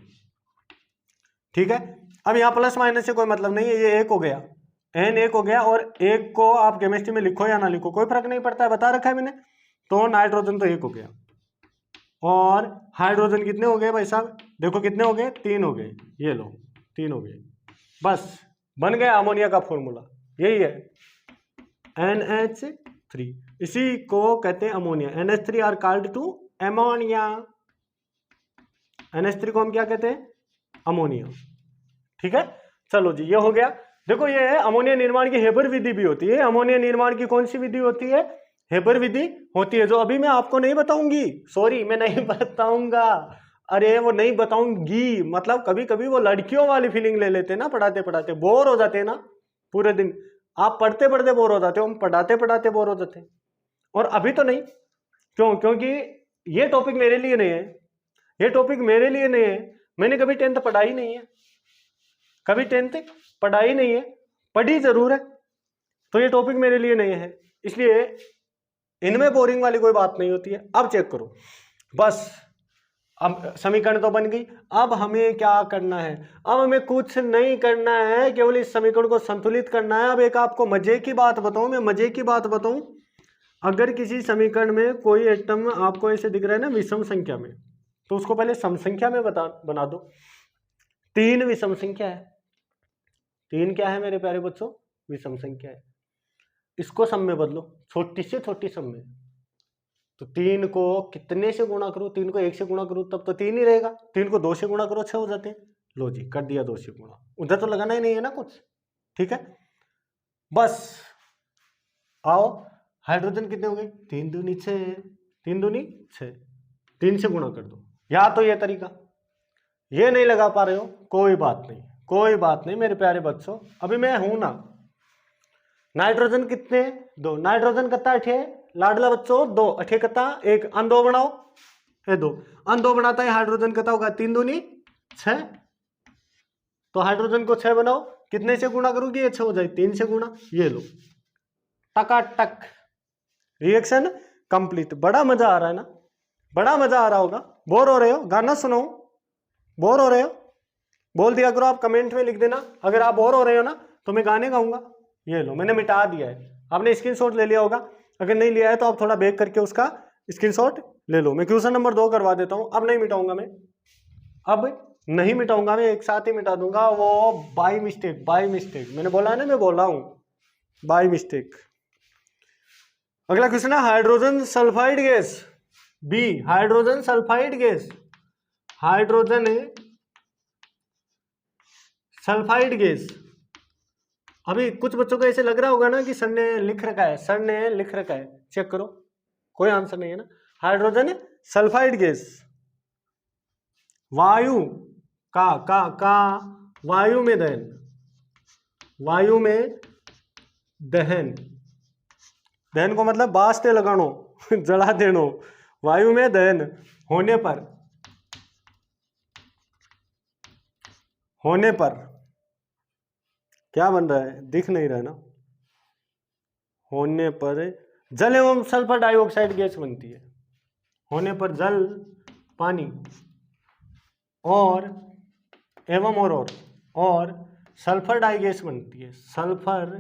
ठीक है। अब यहां प्लस माइनस से कोई मतलब नहीं है, ये एक हो गया, N एक हो गया, और एक को आप केमिस्ट्री में लिखो या ना लिखो कोई फर्क नहीं पड़ता है, बता रखा है मैंने। तो नाइट्रोजन तो एक हो गया, और हाइड्रोजन कितने हो गए भाई साहब, देखो कितने हो गए, 3 हो गए, ये लो 3 हो गए, बस बन गया अमोनिया का फॉर्मूला, यही है NH3, इसी को कहते हैं ammonia. NH3 are called to ammonia, NH3 को हम क्या कहते हैं, अमोनिया, ठीक है। चलो जी, ये हो गया। देखो ये है अमोनिया निर्माण की हेबर विधि भी होती है। अमोनिया निर्माण की कौन सी विधि होती है, हेबर विधि होती है, जो अभी मैं आपको नहीं बताऊंगी, सॉरी मैं नहीं बताऊंगा, अरे वो नहीं बताऊंगी, मतलब कभी कभी वो लड़कियों वाली फीलिंग ले लेते हैं ना, पढ़ाते पढ़ाते बोर हो जाते हैं ना, पूरे दिन आप पढ़ते पढ़ते बोर हो जाते हो, हम पढ़ाते पढ़ाते बोर हो जाते हैं। और अभी तो नहीं, क्यों, क्योंकि ये टॉपिक मेरे लिए नहीं है, ये टॉपिक मेरे लिए नहीं है, मैंने कभी 10th पढ़ाई नहीं है, कभी 10th पढ़ाई नहीं है, पढ़ी जरूर है, तो ये टॉपिक मेरे लिए नहीं है, इसलिए इनमें बोरिंग वाली कोई बात नहीं होती है। अब चेक करो, बस अब समीकरण तो बन गई, अब हमें क्या करना है, अब हमें कुछ नहीं करना है, केवल इस समीकरण को संतुलित करना है। अब एक आपको मजे की बात बताऊं, मैं मजे की बात बताऊं, अगर किसी समीकरण में कोई एटम आपको ऐसे दिख रहा है ना विषम संख्या में, तो उसको पहले सम संख्या में बना दो। 3 विषम संख्या है, 3 क्या है मेरे प्यारे बच्चों, विषम संख्या है, इसको सम में बदलो, छोटी से छोटी सम में, तो 3 को कितने से गुणा करो, 3 को 1 से गुणा करो तब तो 3 ही रहेगा, 3 को 2 से गुणा करो 6 हो जाते हैं। लो जी कर दिया 2 से गुणा, उधर तो लगाना ही नहीं है ना कुछ, ठीक है। बस आओ हाइड्रोजन कितने हो गए, 3 दूनी 6, 3 दूनी 6, 3 से गुणा कर दो। या तो ये तरीका, ये नहीं लगा पा रहे हो कोई बात नहीं, कोई बात नहीं मेरे प्यारे बच्चों, अभी मैं हूं ना। नाइट्रोजन कितने, 2, नाइट्रोजन कत्ता अठे लाडला बच्चों 2, अठे कत्ता 1, अन 2 बनाओ, ये 2 अन 2 बनाता है हाइड्रोजन कत्ता होगा 3 दूनी 6, तो हाइड्रोजन को 6 बनाओ, कितने से गुणा करोगे ये 6 हो जाए, 3 से गुणा, ये लो टकाटक रिएक्शन कंप्लीट। बड़ा मजा आ रहा है ना, बड़ा मजा आ रहा होगा। बोर हो रहे हो गाना सुनाऊं, बोर हो रहे हो बोल दिया करो, आप कमेंट में लिख देना अगर आप बोर हो रहे हो ना तो मैं गाने गाऊंगा। ये लो मैंने मिटा दिया है, आपने स्क्रीनशॉट ले लिया होगा, अगर नहीं लिया है तो आप थोड़ा बैक करके उसका स्क्रीनशॉट ले लो। मैं क्वेश्चन नंबर 2 करवा देता हूं, अब नहीं मिटाऊंगा मैं, अब नहीं मिटाऊंगा मैं, एक साथ ही मिटा दूंगा वो बाय मिस्टेक, बाय मिस्टेक मैंने बोला है ना, मैं बोला हूं बाय मिस्टेक। अगला क्वेश्चन है hydrogen sulphide gas, B hydrogen sulphide gas, hydrogen sulphide gas. अभी कुछ बच्चों को ऐसे लग रहा होगा ना कि सर ने लिख रखा है, सर ने लिख रखा है, चेक करो कोई आंसर नहीं है ना। हाइड्रोजन सल्फाइड गैस वायु का वायु में दहन, वायु में दहन, दहन को मतलब बास्ते लगानो जला देनो, वायु में दहन होने पर क्या बन रहा है, दिख नहीं रहा है ना, होने पर जल एवं सल्फर डाइऑक्साइड गैस बनती है, होने पर जल पानी और एवं और सल्फर डाई गैस बनती है, सल्फर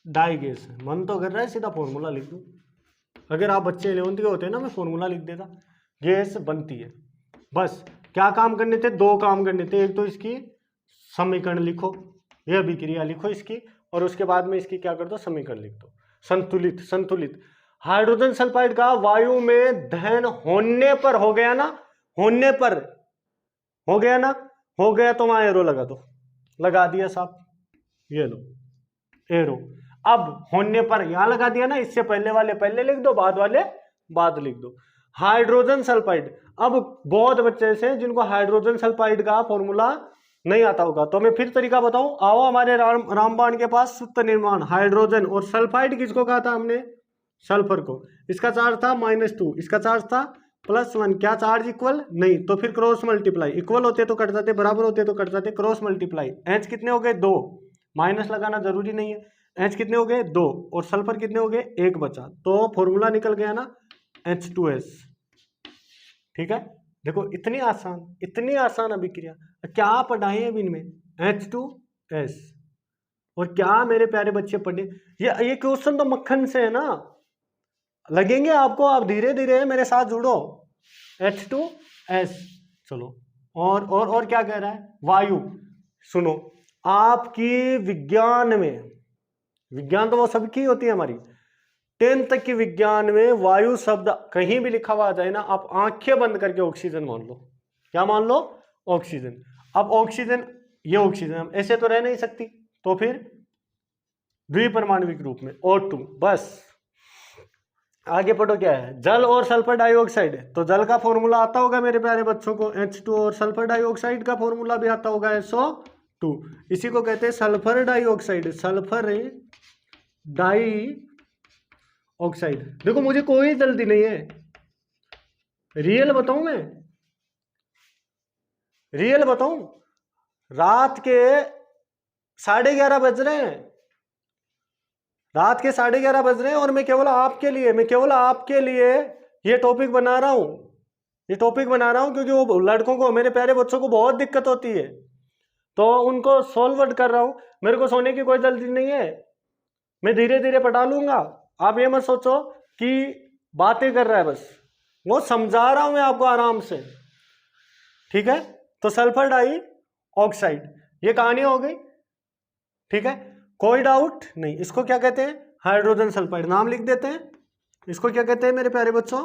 डाई गैस। मन तो कर रहा है सीधा फॉर्मूला लिख दूं, अगर आप बच्चे 11th के होते हैं ना मैं फॉर्मूला लिख देता। गैस बनती है, बस क्या काम करने थे, 2 काम करने थे, एक तो इसकी समीकरण लिखो, यह अभिक्रिया लिखो इसकी, और उसके बाद में इसकी क्या कर दो, समीकरण लिख दो, संतुलित संतुलित। हाइड्रोजन सल्फाइड का वायु में दहन होने पर हो गया ना, होने पर हो गया ना, हो गया तो वहां एरो लगा दो, लगा दिया साहब, ये लो एरो। अब होने पर यहां लगा दिया ना, इससे पहले वाले पहले लिख दो, बाद वाले बाद लिख दो। हाइड्रोजन सल्फाइड, अब बहुत बच्चे ऐसे जिनको हाइड्रोजन सल्फाइड का फॉर्मूला नहीं आता होगा, तो मैं फिर तरीका बताऊं, आओ हमारे रामबाण के पास सूत्र निर्माण। हाइड्रोजन और सल्फाइड किसको कहा था हमने, सल्फर को, इसका चार्ज था -2, इसका चार्ज था +1, क्या चार्ज इक्वल नहीं, तो फिर क्रॉस मल्टीप्लाई, इक्वल होते तो कट जाते, बराबर होते तो कट जाते, क्रॉस मल्टीप्लाई। एच कितने हो गए 2, माइनस लगाना जरूरी नहीं है, एच कितने हो गए 2 और सल्फर कितने हो गए 1 बचा, तो फॉर्मूला निकल गया ना H2S, ठीक है। देखो इतनी आसान अभिक्रिया, क्या पढ़ाए अब इनमें, H2S, और क्या मेरे प्यारे बच्चे पढ़े, ये क्वेश्चन तो मक्खन से है ना, लगेंगे आपको, आप धीरे धीरे मेरे साथ जुड़ो। H2S, चलो और क्या कह रहा है, वायु। सुनो आपकी विज्ञान में, विज्ञान तो वो सबकी होती है हमारी, 10th तक की विज्ञान में वायु शब्द कहीं भी लिखा हुआ आ जाए ना, आप आंखें बंद करके ऑक्सीजन मान लो, क्या मान लो, ऑक्सीजन। अब ऑक्सीजन, ये ऑक्सीजन ऐसे तो रह नहीं सकती, तो फिर द्विपरमाणविक रूप में O2, बस आगे पढ़ो क्या है, जल और सल्फर डाइऑक्साइड, तो जल का फॉर्मूला आता होगा मेरे प्यारे बच्चों को H2, और सल्फर डाइऑक्साइड का फॉर्मूला भी आता होगा SO2, इसी को कहते हैं sulphur dioxide, sulphur dioxide. देखो मुझे कोई जल्दी नहीं है, रियल बताऊं मैं, रियल बताऊं, रात के 11:30 बज रहे हैं, रात के 11:30 बज रहे हैं, और मैं केवल आपके लिए ये टॉपिक बना रहा हूं, ये टॉपिक बना रहा हूं क्योंकि वो लड़कों को, मेरे प्यारे बच्चों को बहुत दिक्कत होती है, तो उनको सॉल्व कर रहा हूं। मेरे को सोने की कोई जल्दी नहीं है, मैं धीरे धीरे पढ़ा लूंगा, आप ये मत सोचो कि बातें कर रहा है, बस वो समझा रहा हूं मैं आपको आराम से, ठीक है। तो सल्फर डाई ऑक्साइड, ये कहानी हो गई, ठीक है, कोई डाउट नहीं। इसको क्या कहते हैं, हाइड्रोजन सल्फाइड, नाम लिख देते हैं, इसको क्या कहते हैं मेरे प्यारे बच्चों?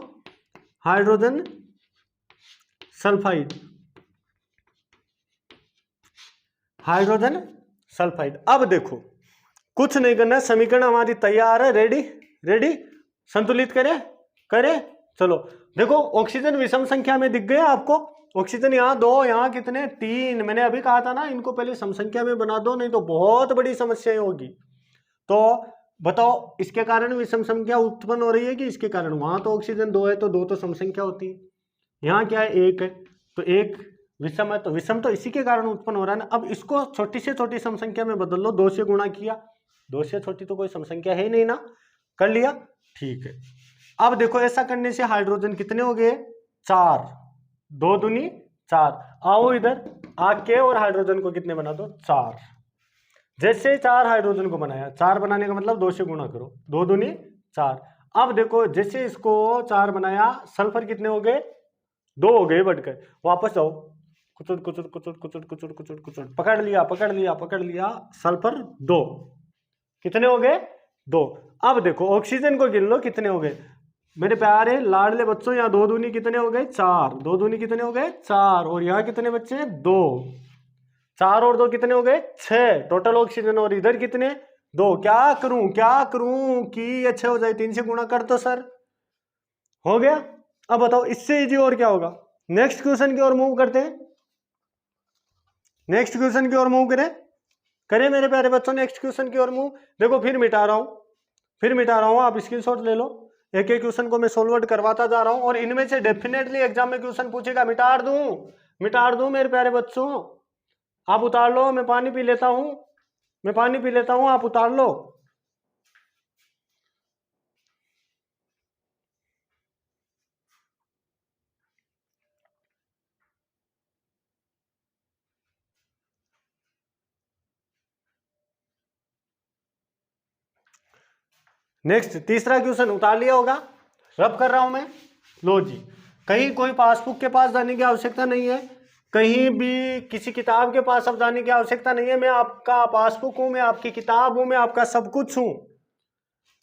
Hydrogen sulphide, hydrogen sulphide. अब देखो कुछ नहीं करना, समीकरण हमारी तैयार है, रेडी रेडी, संतुलित करे। चलो देखो ऑक्सीजन विषम संख्या में दिख गया आपको, ऑक्सीजन यहाँ 2, यहाँ कितने 3, मैंने अभी कहा था ना इनको पहले सम संख्या में बना दो, नहीं तो बहुत बड़ी समस्या होगी। तो बताओ इसके कारण विषम संख्या उत्पन्न हो रही है कि इसके कारण? वहां तो ऑक्सीजन 2 है तो 2 तो सम संख्या होती है, यहाँ क्या है 1 है तो 1 विषम है, तो विषम तो इसी के कारण उत्पन्न हो रहा है ना। अब इसको छोटी से छोटी सम संख्या में बदल लो, 2 से गुणा किया, 2 से छोटी तो कोई सम संख्या है ही नहीं ना, कर लिया, ठीक है। अब देखो ऐसा करने से हाइड्रोजन कितने हो गए? 4, 2 दूनी 4। आओ इधर आके और हाइड्रोजन को कितने बना दो? 4। जैसे 4 हाइड्रोजन को बनाया, 4 बनाने का मतलब 2 से गुणा करो, 2 दूनी 4। अब देखो जैसे इसको 4 बनाया, सल्फर कितने हो गए? 2 हो गए बढ़ गए। वापस जाओ, कुचुट कुचुट कुचुट कुचुट कुचुट कुचुट कुचुट, पकड़ लिया, सल्फर 2 कितने हो गए? 2। अब देखो ऑक्सीजन को गिन लो कितने हो गए मेरे प्यारे लाडले बच्चों, यहाँ 2 दूनी कितने हो गए? 4, 2 दूनी कितने हो गए? 4, और यहाँ कितने बच्चे हैं? 2, 4 और 2 कितने हो गए? 6 टोटल ऑक्सीजन, और इधर कितने? 2। क्या करूं कि अच्छे हो जाए, 3 से गुणा कर तो सर, हो गया। अब बताओ इससे इजी और क्या होगा? नेक्स्ट क्वेश्चन की ओर मूव करते हैं, नेक्स्ट क्वेश्चन की ओर मूव करें मेरे प्यारे बच्चों, नेक्स्ट क्वेश्चन की ओर मूव। देखो फिर मिटा रहा हूं, आप स्क्रीनशॉट ले लो, एक एक क्वेश्चन को मैं सोल्व करवाता जा रहा हूं, और इनमें से डेफिनेटली एग्जाम में क्वेश्चन पूछेगा। मिटा दूं मेरे प्यारे बच्चों, आप उतार लो, मैं पानी पी लेता हूं, आप उतार लो। नेक्स्ट तीसरा क्वेश्चन उतार लिया होगा, रब कर रहा हूं मैं। लो जी, कहीं कोई पासबुक के पास जाने की आवश्यकता नहीं है, कहीं भी किसी किताब के पास अब जाने की आवश्यकता नहीं है। मैं आपका पासबुक हूं, मैं आपकी किताब हूं, मैं आपका सब कुछ हूं।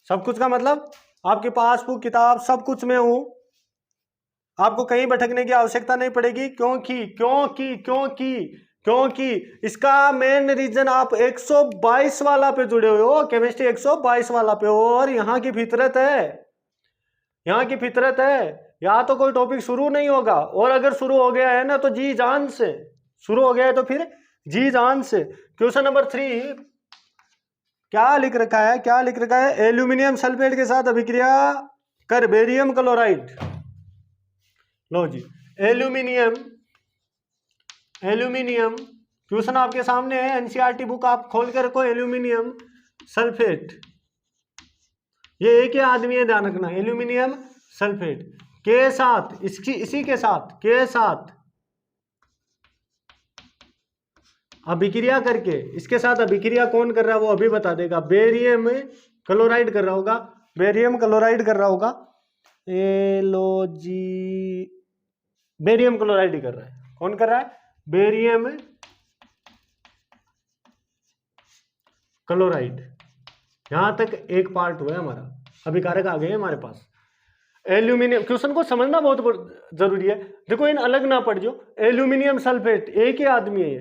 सब कुछ का मतलब आपके पासबुक, किताब, सब कुछ में हूं। आपको कहीं भटकने की आवश्यकता नहीं पड़ेगी, क्योंकि इसका मेन रीजन आप 122 वाला पे जुड़े हुए हो, केमिस्ट्री 122 वाला पे हो, और यहाँ की फितरत है, यहाँ तो कोई टॉपिक शुरू नहीं होगा, और अगर शुरू हो गया है ना तो जी जान से शुरू हो गया है, तो फिर जी जान से। क्वेश्चन नंबर 3 क्या लिख रखा है? एल्यूमिनियम सल्फेट के साथ अभिक्रिया कर बेरियम क्लोराइड। लो जी, एल्यूमिनियम क्वेश्चन आपके सामने है, एनसीईआरटी बुक आप खोल कर रखो। एल्यूमिनियम सल्फेट, ये एक ही आदमी है, ध्यान रखना। एल्यूमिनियम सल्फेट के साथ, इसी के साथ अभिक्रिया करके, इसके साथ अभिक्रिया कौन कर रहा है वो अभी बता देगा। बेरियम क्लोराइड कर रहा होगा, बेरियम क्लोराइड कर रहा होगा। बेरियम क्लोराइड ही कर रहा है। कौन कर रहा है? Barium chloride. यहां तक एक पार्ट हुआ है हमारा, अभिकारक आ गए हमारे पास। एल्यूमिनियम, क्वेश्चन को समझना बहुत जरूरी है। देखो इन अलग ना पड़ जाओ। एल्यूमिनियम सल्फेट एक ही आदमी है,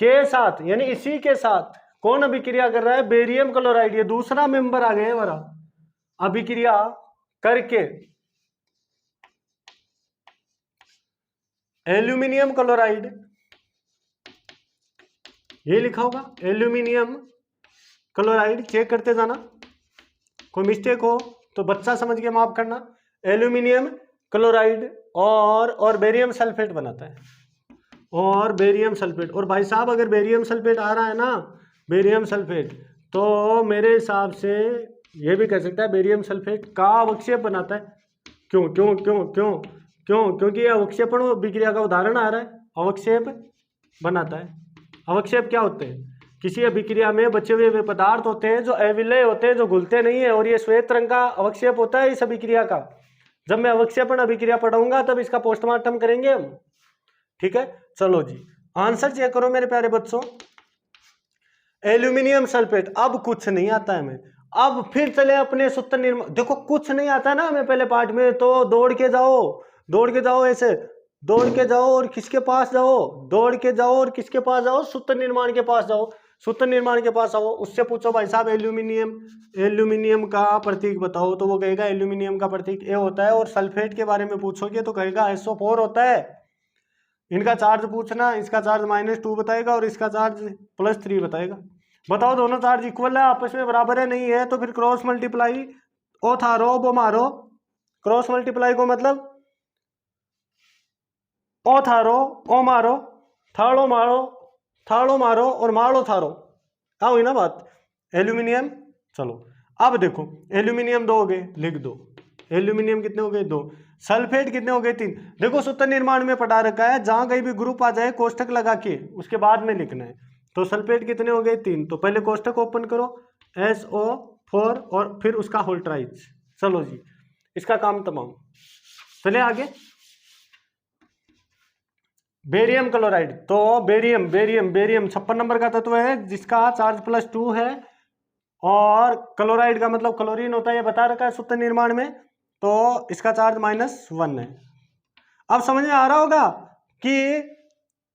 के साथ यानी इसी के साथ कौन अभिक्रिया कर रहा है? Barium chloride. ये दूसरा मेंबर आ गया हमारा, अभिक्रिया करके एल्यूमिनियम क्लोराइड, ये लिखा होगा एल्यूमिनियम क्लोराइड। चेक करते जाना, कोई मिस्टेक हो तो बच्चा समझ के माफ करना। एल्यूमिनियम क्लोराइड और बेरियम सल्फेट बनाता है, और बेरियम सल्फेट। और भाई साहब अगर बेरियम सल्फेट आ रहा है ना, बेरियम सल्फेट, तो मेरे हिसाब से ये भी कह सकता है बेरियम सल्फेट का अवक्षेप बनाता है। क्योंकि अवक्षेपण अभिक्रिया का उदाहरण आ रहा है, अवक्षेप बनाता है। अवक्षेप क्या होते हैं? किसी अभिक्रिया में बचे हुए पदार्थ होते हैं जो अविलय होते हैं, जो घुलते नहीं है, और ये श्वेत रंग का अवक्षेप होता है इस अभिक्रिया का। जब मैं अवक्षेपण अभिक्रिया पढ़ाऊंगा तब इसका पोस्टमार्टम करेंगे हम, ठीक है। चलो जी, आंसर चेक करो मेरे प्यारे बच्चों। एल्यूमिनियम सल्फेट, अब कुछ नहीं आता है मैं, अब फिर चले अपने सूत्र निर्माण। देखो कुछ नहीं आता ना हमें पहले पार्ट में, तो दौड़ के जाओ ऐसे, दौड़ के जाओ और किसके पास जाओ, दौड़ के जाओ और किसके पास जाओ, सूत्र निर्माण के पास जाओ, सूत्र निर्माण के पास आओ, उससे पूछो भाई साहब एल्यूमिनियम का प्रतीक बताओ, तो वो कहेगा एल्यूमिनियम का प्रतीक ए होता है। और सल्फेट के बारे में पूछोगे तो कहेगा SO4 होता है। इनका चार्ज पूछना, इसका चार्ज -2 बताएगा और इसका चार्ज +3 बताएगा। बताओ दोनों चार्ज इक्वल है, आपस में बराबर है, नहीं है तो फिर क्रॉस मल्टीप्लाई ओ थारो वो मारो। क्रॉस मल्टीप्लाई को मतलब ओ थारो ओ मारो, थाड़ो मारो और मारो थारो, क्या हुई ना बात। एल्यूमिनियम, चलो अब देखो एल्यूमिनियम 2 हो गए, लिख दो। एल्यूमिनियम कितने हो गए 2, सल्फेट कितने हो गए 3। देखो सूत्र निर्माण में पढ़ा रखा है, जहां कहीं भी ग्रुप आ जाए कोष्टक लगा के उसके बाद में लिखना है। तो सल्फेट कितने हो गए 3, तो पहले कोष्टक ओपन करो SO4 और फिर उसका होल ट्राइज। चलो जी इसका काम तमाम। चले आगे, बेरियम क्लोराइड। तो बेरियम 56 नंबर का तत्व है जिसका चार्ज +2 है, और क्लोराइड का मतलब क्लोरीन होता है, ये बता रखा है सूत्र निर्माण में, तो इसका चार्ज -1 है। अब समझ में आ रहा होगा कि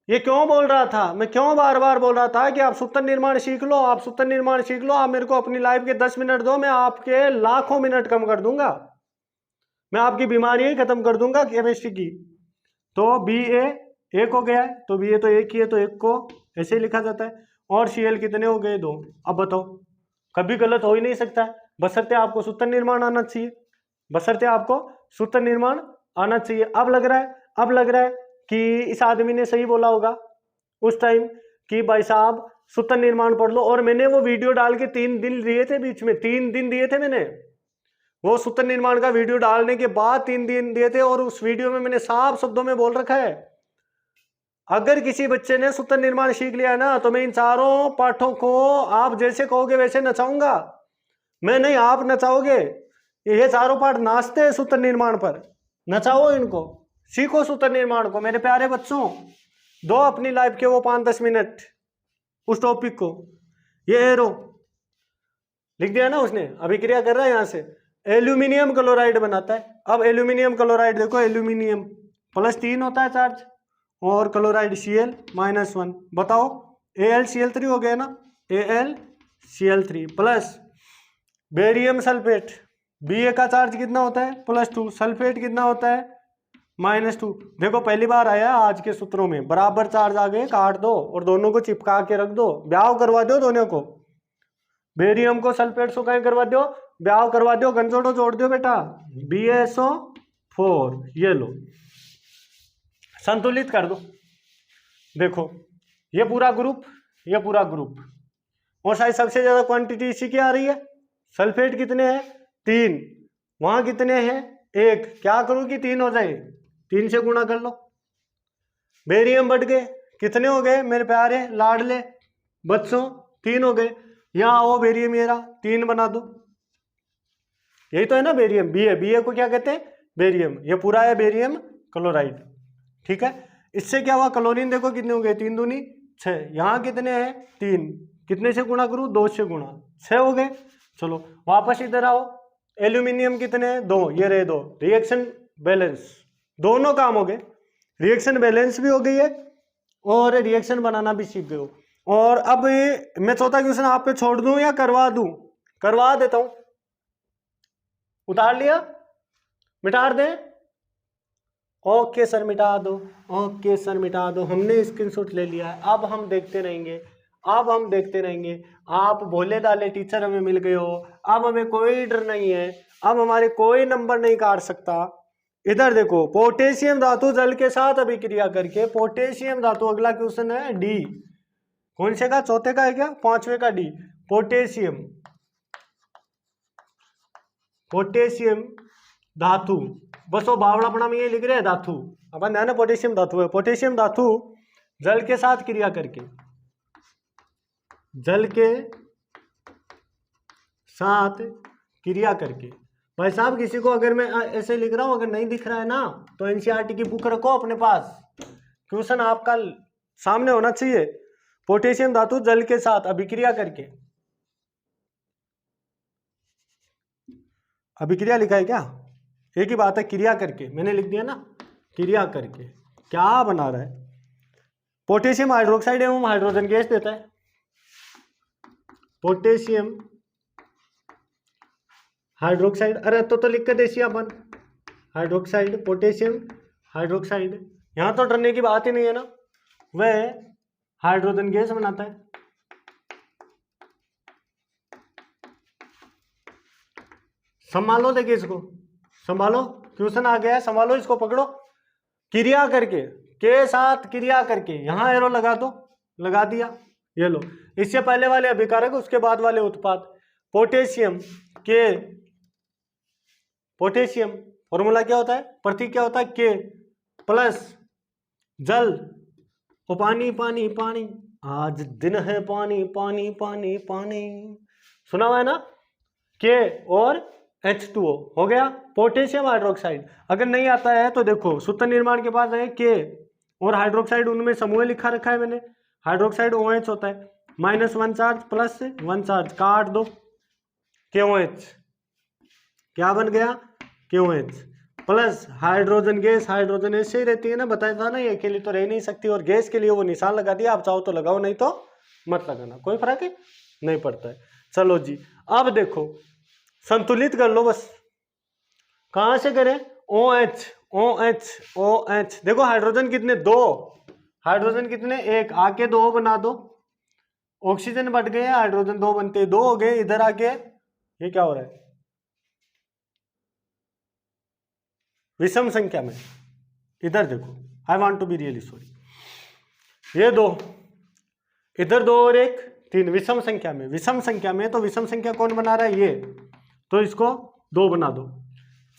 ये क्यों बोल रहा था, मैं क्यों बार बार बोल रहा था कि आप सूत्र निर्माण सीख लो, आप सूत्र निर्माण सीख लो। आप मेरे को अपनी लाइफ के 10 मिनट दो, मैं आपके लाखों मिनट कम कर दूंगा, मैं आपकी बीमारी खत्म कर दूंगा केमिस्ट्री की। तो BA 1 हो गया है, तो BA तो 1 ही है, तो 1 को ऐसे ही लिखा जाता है। और Cl कितने हो गए 2। अब बताओ, कभी गलत हो ही नहीं सकता है, बशर्ते आपको सूत्र निर्माण आना चाहिए, बशर्ते आपको सूत्र निर्माण आना चाहिए। अब लग रहा है कि इस आदमी ने सही बोला होगा उस टाइम कि भाई साहब सूत्र निर्माण पढ़ लो। और मैंने वो वीडियो डाल के 3 दिन दिए थे, बीच में 3 दिन दिए थे मैंने, वो सूत्र निर्माण का वीडियो डालने के बाद 3 दिन दिए थे, और उस वीडियो में मैंने साफ शब्दों में बोल रखा है अगर किसी बच्चे ने सूत्र निर्माण सीख लिया ना, तो मैं इन चारों पाठों को आप जैसे कहोगे वैसे नचाऊंगा। मैं नहीं, आप नचाओगे। ये चारों पाठ नाचते हैं सूत्र निर्माण पर, नचाओ इनको, सीखो सूत्र निर्माण को मेरे प्यारे बच्चों। दो अपनी लाइफ के वो 5-10 मिनट उस टॉपिक को। ये एरो लिख दिया ना उसने, अभिक्रिया कर रहा है, यहां से एल्यूमिनियम क्लोराइड बनाता है। अब एल्यूमिनियम क्लोराइड देखो, एल्यूमिनियम +3 होता है चार्ज, और क्लोराइड Cl -1। बताओ AlCl3 हो गया ना, AlCl3 plus barium sulphate, Ba का चार्ज कितना होता है +2, सल्फेट कितना होता है -2। देखो पहली बार आया आज के सूत्रों में, बराबर चार्ज आ गए, काट दो और दोनों को चिपका के रख दो, ब्याह करवा दो दोनों को, बेरियम को सल्फेट से क्या करवा दो, ब्याह करवा दो, गंजोड़ो जोड़ दो बेटा, BSO4। ये लो संतुलित कर दो। देखो ये पूरा ग्रुप, ये पूरा ग्रुप, और शायद सबसे ज्यादा क्वांटिटी इसी की आ रही है। सल्फेट कितने हैं 3, वहां कितने हैं 1, क्या करूं कि 3 हो जाए, 3 से गुणा कर लो। बेरियम बढ़ गए, कितने हो गए मेरे प्यारे लाडले बच्चों, 3 हो गए। यहाँ आओ बेरियम, ये रहा 3 बना दो, यही तो है ना बेरियम। BA को क्या कहते हैं बेरियम, ये पूरा है बेरियम क्लोराइड, ठीक है। इससे क्या हुआ, क्लोरीन देखो कितने हो गए, 3 दूनी 6, यहाँ कितने हैं 3, कितने से गुणा करूँ 2 से गुणा, 6 हो गए। चलो वापस इधर आओ, एल्यूमिनियम कितने हैं 2, ये रहे 2, रिएक्शन बैलेंस, दोनों काम हो गए, रिएक्शन बैलेंस भी हो गई है और रिएक्शन बनाना भी सीख गए हो। और अब मैं चौथा क्वेश्चन आप पे छोड़ दूं या करवा दूं, करवा देता हूं, उतार लिया, मिटा दें, ओके सर मिटा दो, ओके सर मिटा दो, हमने स्क्रीनशॉट ले लिया है। अब हम देखते रहेंगे, अब हम देखते रहेंगे, आप भोले दाले टीचर हमें मिल गए हो, अब हमें कोई डर नहीं है, अब हमारे कोई नंबर नहीं काट सकता। इधर देखो, पोटेशियम धातु जल के साथ अभिक्रिया करके, पोटेशियम धातु, अगला क्वेश्चन है डी, कौन से का, चौथे का है क्या, 5वें का डी, पोटेशियम, पोटेशियम धातु, बस वो बावड़ापना में ये लिख रहे हैं धातु, अपन ध्यान है पोटेशियम धातु है, पोटेशियम धातु जल के साथ क्रिया करके, जल के साथ क्रिया करके। भाई साहब किसी को अगर मैं ऐसे लिख रहा हूं, अगर नहीं दिख रहा है ना, तो एनसीईआरटी की बुक रखो अपने पास, क्वेश्चन आपका सामने होना चाहिए। पोटेशियम धातु जल के साथ अभिक्रिया करके, अभिक्रिया लिखा है क्या? एक ही बात है, क्रिया करके मैंने लिख दिया ना, क्रिया करके क्या बना रहा है? पोटेशियम हाइड्रोक्साइड एवं हाइड्रोजन गैस देता है। पोटेशियम हाइड्रोक्साइड, अरे तो लिख के देसी अपन हाइड्रोक्साइड, पोटेशियम हाइड्रोक्साइड, यहां तो डरने की बात ही नहीं है ना, वह हाइड्रोजन गैस बनाता है। संभालो, देखिए इसको संभालो, क्वेश्चन आ गया है, संभालो इसको, पकड़ो। क्रिया करके, के साथ क्रिया करके, यहां एरो लगा दो, लगा दिया, ये लो। इससे पहले वाले अभिकारक, उसके बाद वाले उत्पाद। पोटेशियम के, पोटेशियम फॉर्मूला क्या होता है, प्रतीक क्या होता है, के प्लस जल, ओ पानी पानी पानी, आज दिन है पानी पानी पानी पानी, सुना हुआ है ना, के और H2O हो गया पोटेशियम हाइड्रोक्साइड। अगर नहीं आता है तो देखो सूत्र निर्माण के पास है के और हाइड्रोक्साइड, उनमें समूह लिखा रखा है मैंने। हाइड्रोक्साइड OH होता है, -1 चार्ज प्लस 1 चार्ज, काट दो, KOH क्या बन गया, KOH plus hydrogen gas, hydrogen ऐसे ही रहती है ना, बताया था ना, ये अकेली तो रह नहीं सकती, और गैस के लिए वो निशान लगा दिया, आप चाहो तो लगाओ, नहीं तो मत लगाना, कोई फर्क नहीं पड़ता है। चलो जी, अब देखो संतुलित कर लो बस, कहां से करें, OH OH OH, देखो हाइड्रोजन कितने, 2, हाइड्रोजन कितने, 1, आके 2 बना दो, ऑक्सीजन बढ़ गए, हाइड्रोजन 2 बनते, 2 हो गए, इधर आके ये क्या हो रहा है, विषम संख्या में, इधर देखो, I want to be really sorry, ये 2, इधर 2 और 1, 3, विषम संख्या में, विषम संख्या में, तो विषम संख्या कौन बना रहा है, ये, तो इसको 2 बना दो,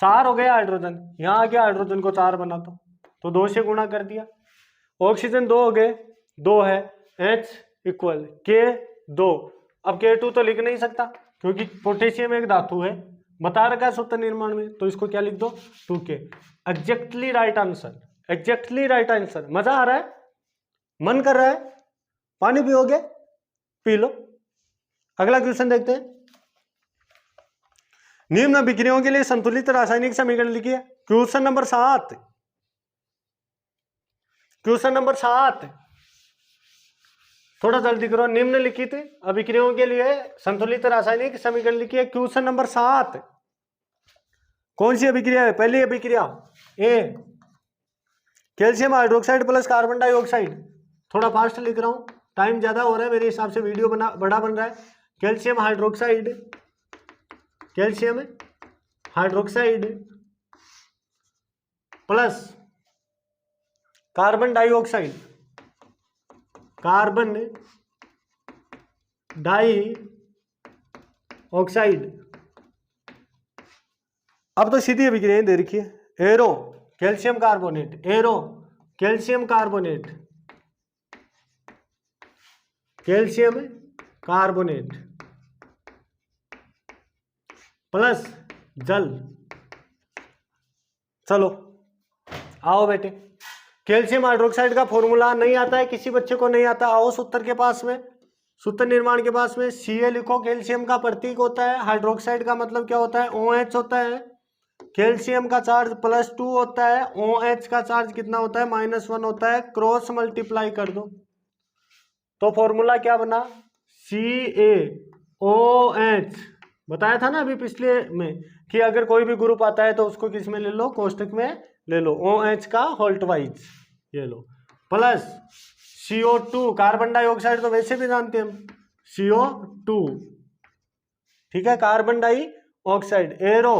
4 हो गया हाइड्रोजन, यहां आ गया हाइड्रोजन को 4 बना दो, तो 2 से गुणा कर दिया, ऑक्सीजन 2 हो गए, 2 है, H इक्वल के 2, अब K2 तो लिख नहीं सकता क्योंकि पोटेशियम एक धातु है, बता रखा है सूत्र निर्माण में, तो इसको क्या लिख दो, 2K। Exactly right answer, exactly right answer. मजा आ रहा है, मन कर रहा है, पानी पियोगे, पी लो। अगला क्वेश्चन देखते हैं, निम्न अभिक्रियाओं के लिए संतुलित रासायनिक समीकरण लिखिए। क्वेश्चन नंबर 7, क्वेश्चन नंबर 7, थोड़ा जल्दी करो। निम्नलिखित अभिक्रियाओं के लिए संतुलित रासायनिक समीकरण लिखिए। क्वेश्चन नंबर 7, कौन सी अभिक्रिया है, पहली अभिक्रिया A, calcium hydroxide plus carbon dioxide, थोड़ा फास्ट लिख रहा हूं, टाइम ज्यादा हो रहा है मेरे हिसाब से, वीडियो बड़ा बन रहा है। Calcium hydroxide, calcium hydroxide plus carbon dioxide, carbon dioxide. अब तो सीधी अभिक्रिया दे रखी है, arrow calcium carbonate, arrow calcium carbonate, calcium carbonate plus जल। चलो आओ बेटे, कैल्शियम हाइड्रोक्साइड का फॉर्मूला नहीं आता है, किसी बच्चे को नहीं आता, आओ सूत्र के पास में, सूत्र निर्माण के पास में, Ca लिखो, कैल्शियम का प्रतीक होता है, हाइड्रोक्साइड का मतलब क्या होता है, OH होता है, कैल्शियम का चार्ज +2 होता है, OH का चार्ज कितना होता है, -1 होता है, क्रॉस मल्टीप्लाई कर दो, तो फॉर्मूला क्या बना, CaOH। बताया था ना अभी पिछले में कि अगर कोई भी ग्रुप आता है तो उसको किस में ले लो, कोष्टक में ले लो, OH का होल्ट वाइज, ये लो, प्लस CO2, कार्बन डाइऑक्साइड तो वैसे भी जानते हैं हम, CO2, ठीक है, carbon dioxide, arrow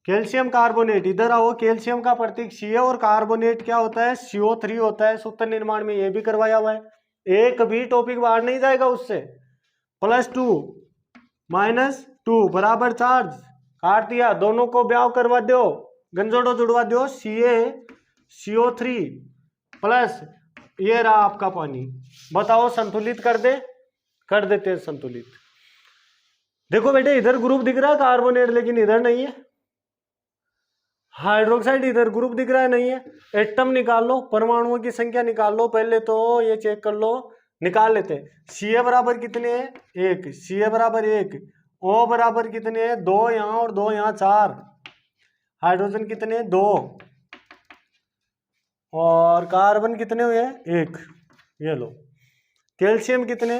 calcium carbonate, इधर आओ, कैल्शियम का प्रतीक Ca और कार्बोनेट क्या होता है, CO3 होता है, सूत्र निर्माण में ये भी करवाया हुआ है, एक भी टॉपिक बाहर नहीं जाएगा उससे। +2 -2 बराबर चार्ज, काट दिया, दोनों को ब्याह करवा दो, गंजोड़ो जुड़वा दो, CO3 प्लस ये रहा आपका पानी, बताओ संतुलित कर देते हैं संतुलित। देखो बेटे इधर ग्रुप दिख रहा है कार्बोनेट, लेकिन इधर नहीं है, हाइड्रोक्साइड इधर ग्रुप दिख रहा है, नहीं है। एटम निकाल लो, परमाणुओं की संख्या निकाल लो, पहले तो ये चेक कर लो, निकाल लेते हैं। Ca बराबर कितने हैं, 1, Ca बराबर 1, O बराबर कितने हैं, 2 यहाँ और 2 यहाँ, 4। हाइड्रोजन कितने, 2। और कार्बन कितने हुए, 1। ये लो। कैल्शियम कितने,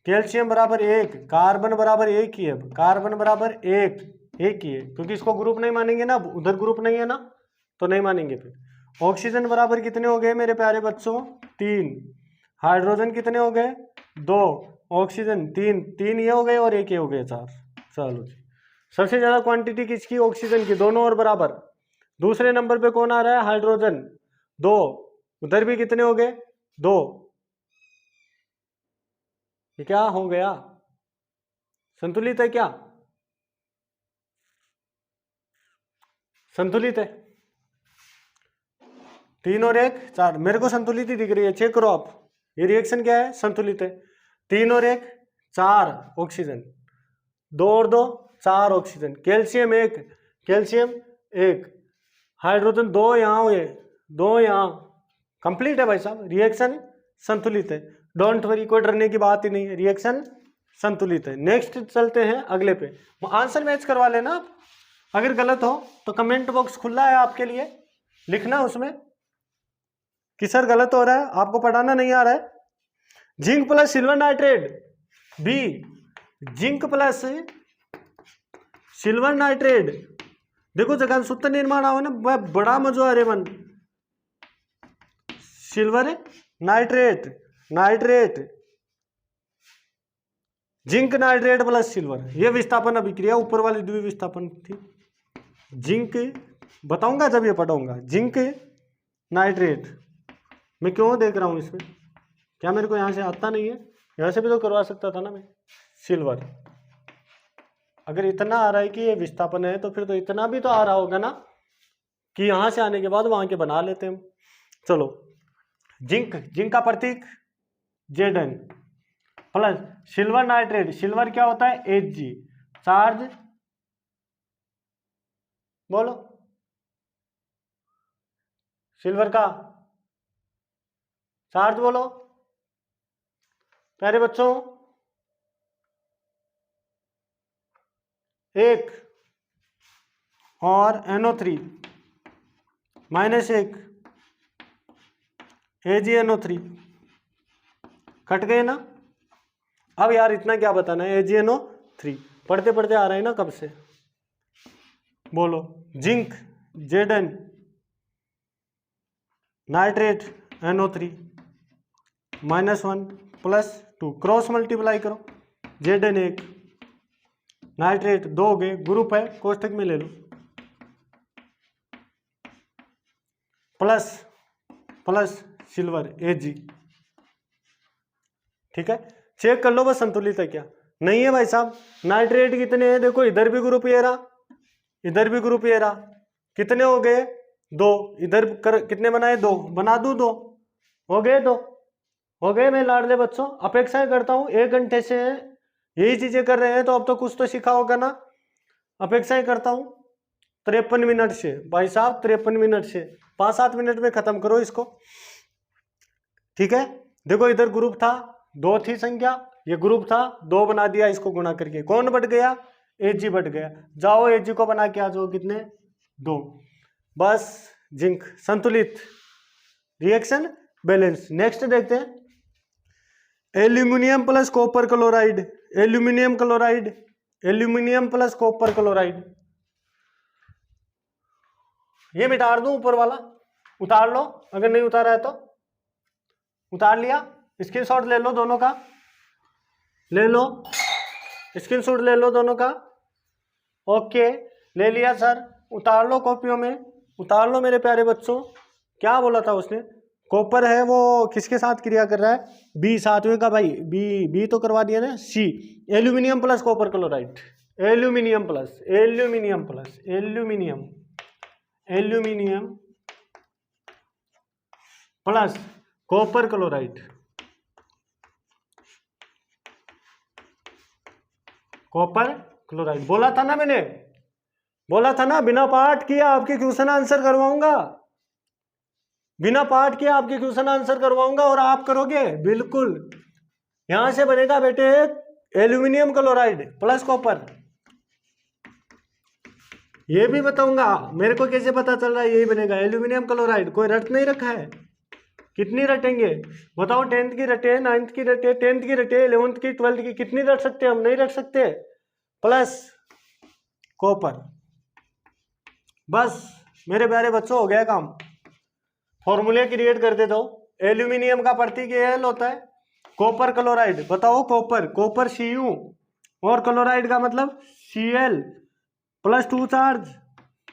कैल्शियम बराबर 1, कार्बन बराबर 1 ही है, कार्बन बराबर 1 ही है, क्योंकि इसको ग्रुप नहीं मानेंगे ना, उधर ग्रुप नहीं है ना, तो नहीं मानेंगे फिर। ऑक्सीजन बराबर कितने हो गए मेरे प्यारे बच्चों, 3। हाइड्रोजन कितने हो गए, 2। ऑक्सीजन 3, 3 ये हो गए और 1 ये हो गए, 4। चलो जी, सबसे ज्यादा क्वांटिटी किसकी, ऑक्सीजन की, दोनों और बराबर। दूसरे नंबर पे कौन आ रहा है, हाइड्रोजन, 2। उधर भी कितने हो गए, 2। ये क्या हो गया, संतुलित है क्या, संतुलित है, 3 और 1 4, मेरे को संतुलित ही दिख रही है, चेक करो आप, ये रिएक्शन क्या है, संतुलित है। 3 और 1 4 ऑक्सीजन, 2 और 2 4 ऑक्सीजन, कैल्शियम 1, कैल्शियम 1, हाइड्रोजन 2 यहाँ हुए, 2 यहाँ, कंप्लीट है भाई साहब, रिएक्शन संतुलित है, डोंट वरी, कोई डरने की बात ही नहीं है, रिएक्शन संतुलित है। नेक्स्ट चलते हैं अगले पे, आंसर मैच करवा लेना आप, अगर गलत हो तो कमेंट बॉक्स खुला है आपके लिए, लिखना उसमें कि सर गलत हो रहा है, आपको पढ़ाना नहीं आ रहा है। Zinc plus silver nitrate, B, zinc plus silver nitrate, देखो जगह सूत्र निर्माण आओ ना, बड़ा मजा आ रहे मन, silver nitrate, nitrate, zinc nitrate plus silver, ये विस्थापन अभिक्रिया ऊपर वाली द्विविस्थापन थी। जिंक बताऊंगा जब ये पढ़ाऊंगा, जिंक नाइट्रेट, मैं क्यों देख रहा हूं इसमें, क्या मेरे को यहां से आता नहीं है, यहां से भी तो करवा सकता था ना मैं। सिल्वर, अगर इतना आ रहा है कि ये विस्थापन है तो फिर तो इतना भी तो आ रहा होगा ना, कि यहां से आने के बाद वहां के बना लेते हैं हम। चलो, जिंक, जिंक का प्रतीक Zn plus silver nitrate, silver क्या होता है, Hg, चार्ज बोलो, सिल्वर का चार्ज बोलो प्यारे बच्चों, 1 और NO3 -1, AgNO3, कट गए ना। अब यार इतना क्या बताना है, AgNO3 पढ़ते पढ़ते आ रहा है ना कब से, बोलो। Zinc Zn, nitrate NO3 -1 +2, cross multiply करो, Zn 1, नाइट्रेट 2 हो गए, ग्रुप है कोष्टक में ले लो, प्लस सिल्वर Ag, ठीक है, चेक कर लो बस संतुलित है क्या, नहीं है भाई साहब। नाइट्रेट कितने हैं, देखो इधर भी ग्रुप ये रहा, इधर भी ग्रुप ये रहा, कितने हो गए, 2, इधर कितने बनाए, 2 बना दूं, 2 हो गए, 2 हो गए। मैं लाडले बच्चों अपेक्षा करता हूं 1 घंटे से यही चीजें कर रहे हैं, तो अब तो कुछ तो सीखा होगा ना, अपेक्षाएं करता हूं 53 मिनट से, भाई साहब 53 मिनट से 5-7 मिनट में खत्म करो इसको, ठीक है। देखो इधर ग्रुप था, 2 थी संख्या, ये ग्रुप था, 2 बना दिया, इसको गुणा करके कौन बढ़ गया, Ag बढ़ गया, जाओ Ag को बना के आ जाओ, कितने, 2, बस जिंक संतुलित, रिएक्शन बैलेंस। नेक्स्ट देखते हैं, aluminium plus copper chloride, aluminium chloride, aluminium plus copper chloride, ये मिटा दूं ऊपर वाला, उतार लो, अगर नहीं उतारा है तो उतार लिया, स्क्रीनशॉट ले लो दोनों का, ले लो स्क्रीनशॉट ले लो दोनों का, ओके ले लिया सर, उतार लो कॉपियों में, उतार लो मेरे प्यारे बच्चों। क्या बोला था उसने, कॉपर है वो किसके साथ क्रिया कर रहा है, बी, सातवें का भाई, बी तो करवा दिया ना, C, aluminium plus copper chloride, aluminium plus, aluminium plus, aluminium, aluminium plus copper chloride, copper chloride, बोला था ना मैंने, बोला था ना, बिना पाठ किया आपके क्वेश्चन आंसर करवाऊंगा, बिना पाठ किया आपके क्वेश्चन आंसर करवाऊंगा, और आप करोगे बिल्कुल, यहां से बनेगा बेटे एल्यूमिनियम क्लोराइड प्लस कॉपर। ये भी बताऊंगा, मेरे को कैसे पता चल रहा है यही बनेगा एल्यूमिनियम क्लोराइड। कोई रट नहीं रखा है, कितनी रटेंगे बताओ? 10th की रटे, 9th की रटे, 10th की रटे, 11th की, 12th की, कितनी रट सकते हैं हम? नहीं रट सकते। Plus copper. बस मेरे प्यारे बच्चों हो गया काम। फॉर्मूले क्रिएट कर देता हूं। एल्यूमिनियम का प्रतीक Al होता है। कॉपर क्लोराइड बताओ, कॉपर कॉपर Cu और क्लोराइड का मतलब Cl +2 चार्ज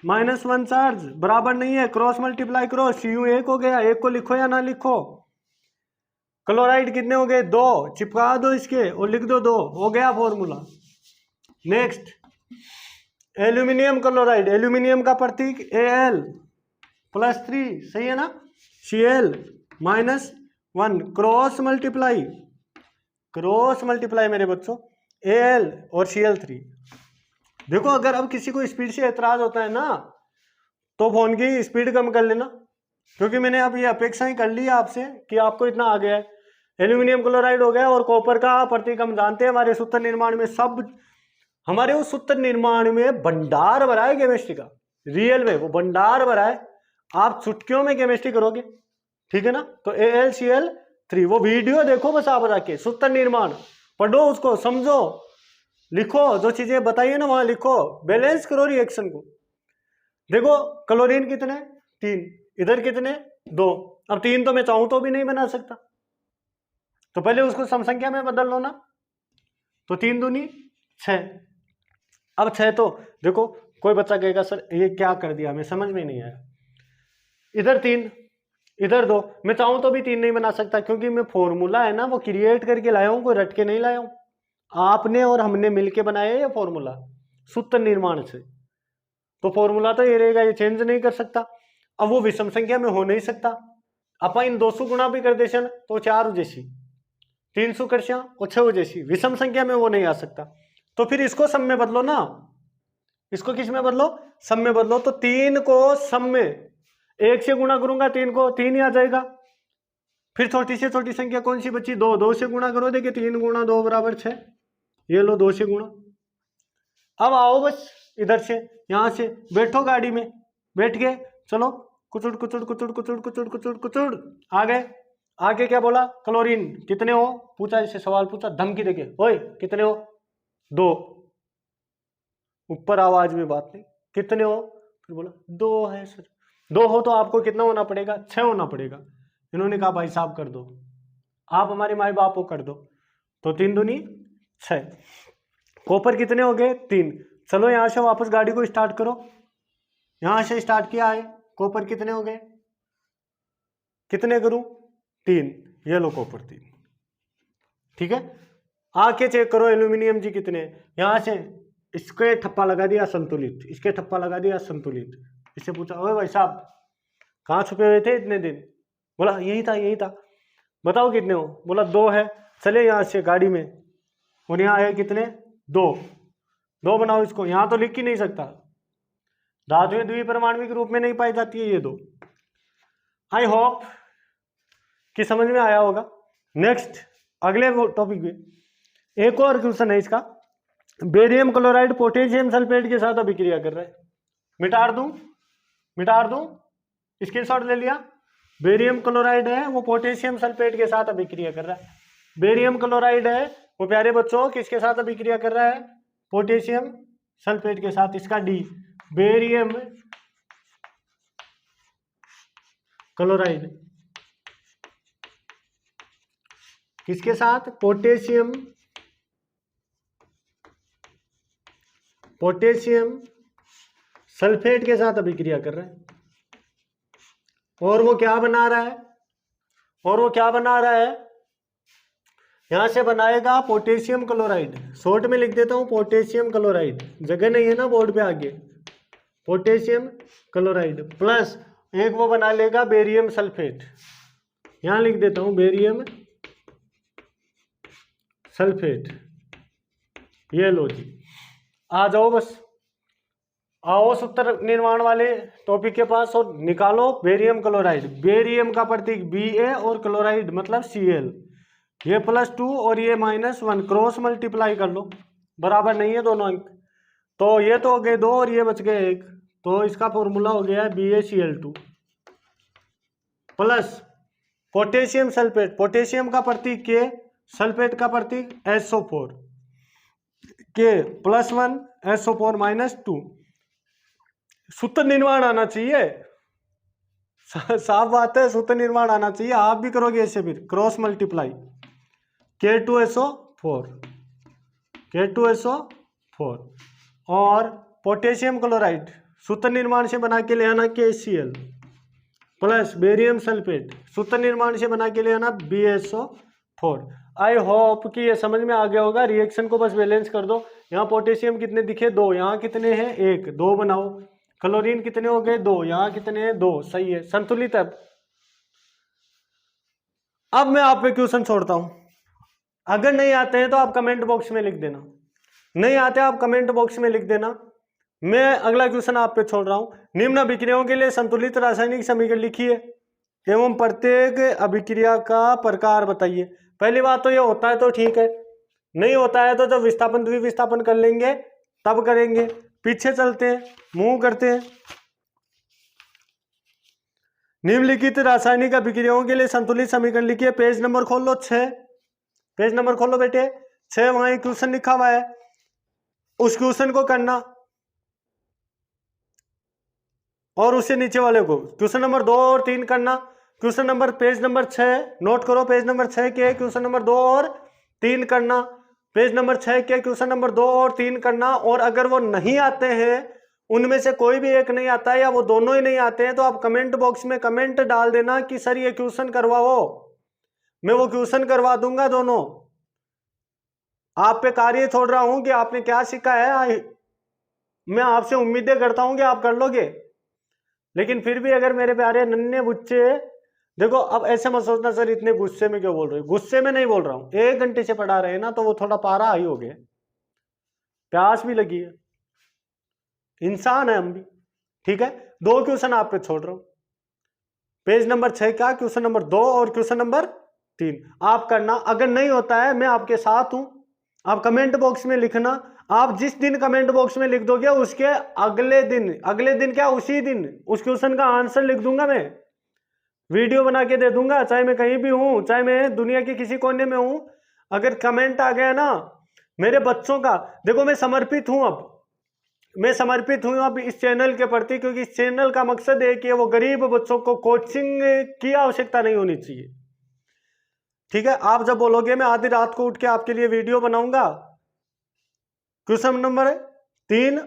-1 चार्ज बराबर नहीं है, क्रॉस मल्टीप्लाई करो, Cu 1 हो गया, एक को लिखो या ना लिखो। क्लोराइड कितने हो गए? 2, चिपका दो इसके और लिख दो 2, हो गया formula. Next aluminium chloride, aluminium का प्रतीक Al +3, सही है ना? Cl -1 क्रॉस मल्टीप्लाई मेरे बच्चों Al और Cl3। देखो अगर अब किसी को स्पीड से एतराज होता है ना, तो फोन की स्पीड कम कर लेना, क्योंकि मैंने अब ये अपेक्षा ही कर ली आपसे कि आपको इतना आ गया है। एल्यूमिनियम क्लोराइड हो गया और कॉपर का प्रतीक हम जानते हैं। हमारे सूत्र निर्माण में हमारे उस सूत्र निर्माण में भंडार भरा है केमिस्ट्री का, रियल में वो भंडार भरा है। आप चुटकियों में केमिस्ट्री करोगे, ठीक है ना? तो AlCl3 वो वीडियो देखो बस, आप जाके सूत्र निर्माण पढ़ो, उसको समझो, लिखो, जो चीजें बताइए ना वहां लिखो, बैलेंस करो रिएक्शन को। देखो क्लोरीन कितने? 3, इधर कितने? 2। अब 3 तो मैं चाहूं तो भी नहीं बना सकता, तो पहले उसको सम संख्या में बदल लो ना। तो 3 दूनी 6। अब 6 तो देखो कोई बच्चा कहेगा सर ये क्या कर दिया, हमें समझ में नहीं आया। इधर 3 इधर 2, मैं चाहूं तो भी 3 नहीं बना सकता, क्योंकि मैं फॉर्मूला है ना वो क्रिएट करके लाया हूं, कोई रट के नहीं लाया हूं। आपने और हमने मिलके बनाया ये फॉर्मूला सूत्र निर्माण से, तो फॉर्मूला तो ये रहेगा, ये चेंज नहीं कर सकता। अब वो विषम संख्या में हो नहीं सकता। अपन इन 200 गुणा भी कर दे तो 4 जैसी, 300 कर और 6 जैसी, विषम संख्या में वो नहीं आ सकता। तो फिर इसको सम में बदलो ना, इसको किस में बदलो? सम में बदलो। तो 3 को सम में 1 से गुणा करूंगा, 3 को 3 ही आ जाएगा। फिर छोटी से छोटी संख्या कौन सी बची? 2, 2 से गुणा करो, देखिए 3 गुणा 2 बराबर 6, ये लो 2 से गुणा। अब आओ बस इधर से, यहां से बैठो गाड़ी में, बैठ के चलो, कुचुड़ कुचुड़ कुचुड़ कुचुड़ कुचुड़ कुचुड़ कुचुड़ आ गए। आगे क्या बोला? क्लोरीन कितने हो? पूछा, जैसे सवाल पूछा, धमकी देके, ओए कितने हो? 2। ऊपर आवाज में बात नहीं, कितने हो? फिर बोला 2 है सर। 2 हो तो आपको कितना होना पड़ेगा? 6 होना पड़ेगा। इन्होंने कहा भाई साहब कर दो, आप हमारे माई बाप को कर दो। तो 3 दूनी 6। कॉपर कितने हो गए? 3। चलो यहां से वापस गाड़ी को स्टार्ट करो, यहां से स्टार्ट किया है। कॉपर कितने हो गए? कितने करूं? 3। ये लो कॉपर 3, ठीक है। आके चेक करो एल्यूमिनियम जी कितने? यहां से इसके ठप्पा लगा दिया संतुलित, इसके ठप्पा लगा दिया संतुलित। इससे पूछा, ओए भाई साहब कहाँ छुपे हुए थे इतने दिन? बोला यही था यही था। बताओ कितने हो? बोला 2 है। चले यहाँ से गाड़ी में, और यहाँ है कितने? 2। 2 बनाओ इसको, यहाँ तो लिख ही नहीं सकता, धातुएं द्विपरमाणविक रूप में नहीं पाई जाती है ये 2। आई होप कि समझ में आया होगा। नेक्स्ट अगले टॉपिक पे एक और क्वेश्चन है इसका। बेरियम क्लोराइड पोटेशियम सल्फेट के साथ अभिक्रिया कर रहा है। मिटा दूं, स्क्रीनशॉट ले लिया। बेरियम क्लोराइड है वो पोटेशियम सल्फेट के साथ अभिक्रिया कर रहा है। बेरियम क्लोराइड है वो प्यारे बच्चों किसके साथ अभिक्रिया कर रहा है? पोटेशियम सल्फेट के साथ। इसका डी, बेरियम क्लोराइड किसके साथ? पोटेशियम सल्फेट के साथ अभिक्रिया कर रहा है। और वो क्या बना रहा है? यहां से बनाएगा पोटेशियम क्लोराइड। शॉर्ट में लिख देता हूं पोटेशियम क्लोराइड, जगह नहीं है ना बोर्ड पे आगे। पोटेशियम क्लोराइड प्लस एक वो बना लेगा बेरियम सल्फेट, यहां लिख देता हूं बेरियम सल्फेट। ये लो जी, आ जाओ बस, आओ सूत्र निर्माण वाले टॉपिक के पास और निकालो बेरियम क्लोराइड। बेरियम का प्रतीक Ba और क्लोराइड मतलब Cl। ये +2 और ये -1 क्रॉस मल्टीप्लाई कर लो, बराबर नहीं है दोनों अंक, तो ये तो हो गए 2 और ये बच गए 1, तो इसका फॉर्मूला हो गया BaCl2 plus potassium sulphate, potassium का प्रतीक के, सल्फेट का प्रतीक SO4 के +1 SO4 -2, सूत्र निर्माण आना चाहिए, साफ बात है, सूत्र निर्माण आना चाहिए। आप भी करोगे ऐसे, फिर क्रॉस मल्टीप्लाई K2SO4 K2SO4 और पोटेशियम क्लोराइड सूत्र निर्माण से बना के ले आना KCl प्लस बेरियम सल्फेट सूत्र निर्माण से बना के ले आना BaSO4। आई होप कि ये समझ में आ गया होगा। रिएक्शन को बस बैलेंस कर दो। यहाँ पोटेशियम कितने दिखे 2, यहाँ कितने हैं 1, 2 बनाओ। क्लोरीन कितने हो गए 2, यहाँ कितने हैं 2, सही है, संतुलित है। अब मैं आप पे क्वेश्चन छोड़ता हूं, अगर नहीं आते हैं तो आप कमेंट बॉक्स में लिख देना, नहीं आते आप कमेंट बॉक्स में लिख देना। मैं अगला क्वेश्चन आप पे छोड़ रहा हूं। निम्न अभिक्रियाओं के लिए संतुलित रासायनिक समीकरण लिखिए एवं प्रत्येक अभिक्रिया का प्रकार बताइए। पहली बात तो ये होता है तो ठीक है, नहीं होता है तो जब विस्थापन द्विविस्थापन कर लेंगे तब करेंगे। पीछे चलते हैं, मूव करते हैं। निम्नलिखित रासायनिक अभिक्रियाओं के लिए संतुलित समीकरण लिखिए। पेज नंबर खोल लो 6, पेज नंबर खोलो बेटे 6, वहां एक क्वेश्चन लिखा हुआ है, उस क्वेश्चन को करना और उससे नीचे वाले को क्वेश्चन नंबर 2 और 3 करना। Question number page number 6 note करो, पेज नंबर 6 के क्वेश्चन नंबर 2 और 3 करना, पेज नंबर 6 के क्वेश्चन नंबर 2 और 3 करना। और अगर वो नहीं आते हैं, उनमें से कोई भी एक नहीं आता है या वो दोनों ही नहीं आते हैं, तो आप कमेंट बॉक्स में कमेंट डाल देना कि सर ये क्वेश्चन करवाओ, मैं वो क्वेश्चन करवा दूंगा। दोनों आप पे कार्य छोड़ रहा हूं कि आपने क्या सीखा है, मैं आपसे उम्मीदें करता हूं कि आप कर लोगे। लेकिन फिर भी अगर मेरे प्यारे नन्हे बुच्चे, देखो अब ऐसे मत सोचना सर इतने गुस्से में क्यों बोल रहे हो, गुस्से में नहीं बोल रहा हूं, 1 घंटे से पढ़ा रहे हैं ना, तो वो थोड़ा पारा हाई हो गया, प्यास भी लगी है, इंसान है हम भी, ठीक है। 2 क्वेश्चन आप पे छोड़ रहा हूं, पेज नंबर 6 का क्वेश्चन नंबर 2 और क्वेश्चन नंबर 3 आप करना। अगर नहीं होता है मैं आपके साथ हूं, आप कमेंट बॉक्स में लिखना। आप जिस दिन कमेंट बॉक्स में लिख दोगे उसके अगले दिन क्या उसी दिन उस क्वेश्चन का आंसर लिख दूंगा, मैं वीडियो बना के दे दूंगा, चाहे मैं कहीं भी हूं, चाहे मैं दुनिया के किसी कोने में हूं। अगर कमेंट आ गया ना मेरे बच्चों का, देखो मैं समर्पित हूं, अब मैं समर्पित हूं अब इस चैनल के प्रति, क्योंकि इस चैनल का मकसद है कि वो गरीब बच्चों को कोचिंग की आवश्यकता नहीं होनी चाहिए, ठीक है। आप जब बोलोगे मैं आधी रात को उठ के आपके लिए वीडियो बनाऊंगा, क्वेश्चन नंबर 3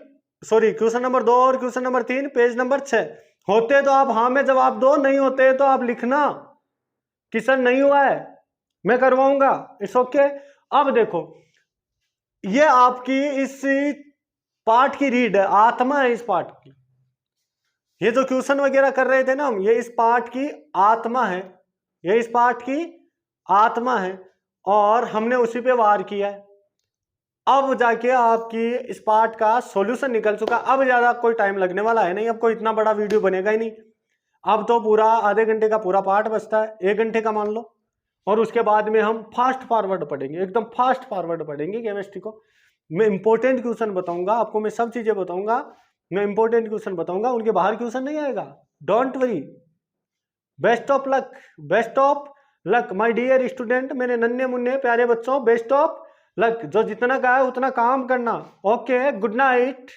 क्वेश्चन नंबर 2 और क्वेश्चन नंबर 3 पेज नंबर 6 होते तो आप हाँ में जवाब दो, नहीं होते तो आप लिखना कि सर नहीं हुआ है, मैं करवाऊंगा, इट्स ओके। अब देखो ये आपकी इस पार्ट की रीड है, आत्मा है इस पार्ट की। ये जो क्वेश्चन वगैरह कर रहे थे ना हम, ये इस पार्ट की आत्मा है, ये इस पार्ट की आत्मा है, और हमने उसी पे वार किया है। अब जाके आपकी इस पार्ट का सॉल्यूशन निकल चुका। अब ज्यादा कोई टाइम लगने वाला है नहीं, अब कोई इतना बड़ा वीडियो बनेगा ही नहीं। अब तो पूरा आधे घंटे का पूरा पार्ट बचता है, 1 घंटे का मान लो, और उसके बाद में हम फास्ट फॉरवर्ड पढ़ेंगे, एकदम फास्ट फॉरवर्ड पढ़ेंगे केमिस्ट्री को। मैं इंपॉर्टेंट क्वेश्चन बताऊंगा आपको, मैं सब चीजें बताऊंगा, मैं इंपॉर्टेंट क्वेश्चन बताऊंगा, उनके बाहर क्वेश्चन नहीं आएगा, don't worry. Best of luck, best of luck my dear student, मेरे नन्हे मुन्ने प्यारे बच्चों, बेस्ट ऑफ लक। जो जितना कहा है उतना काम करना। Okay, good night.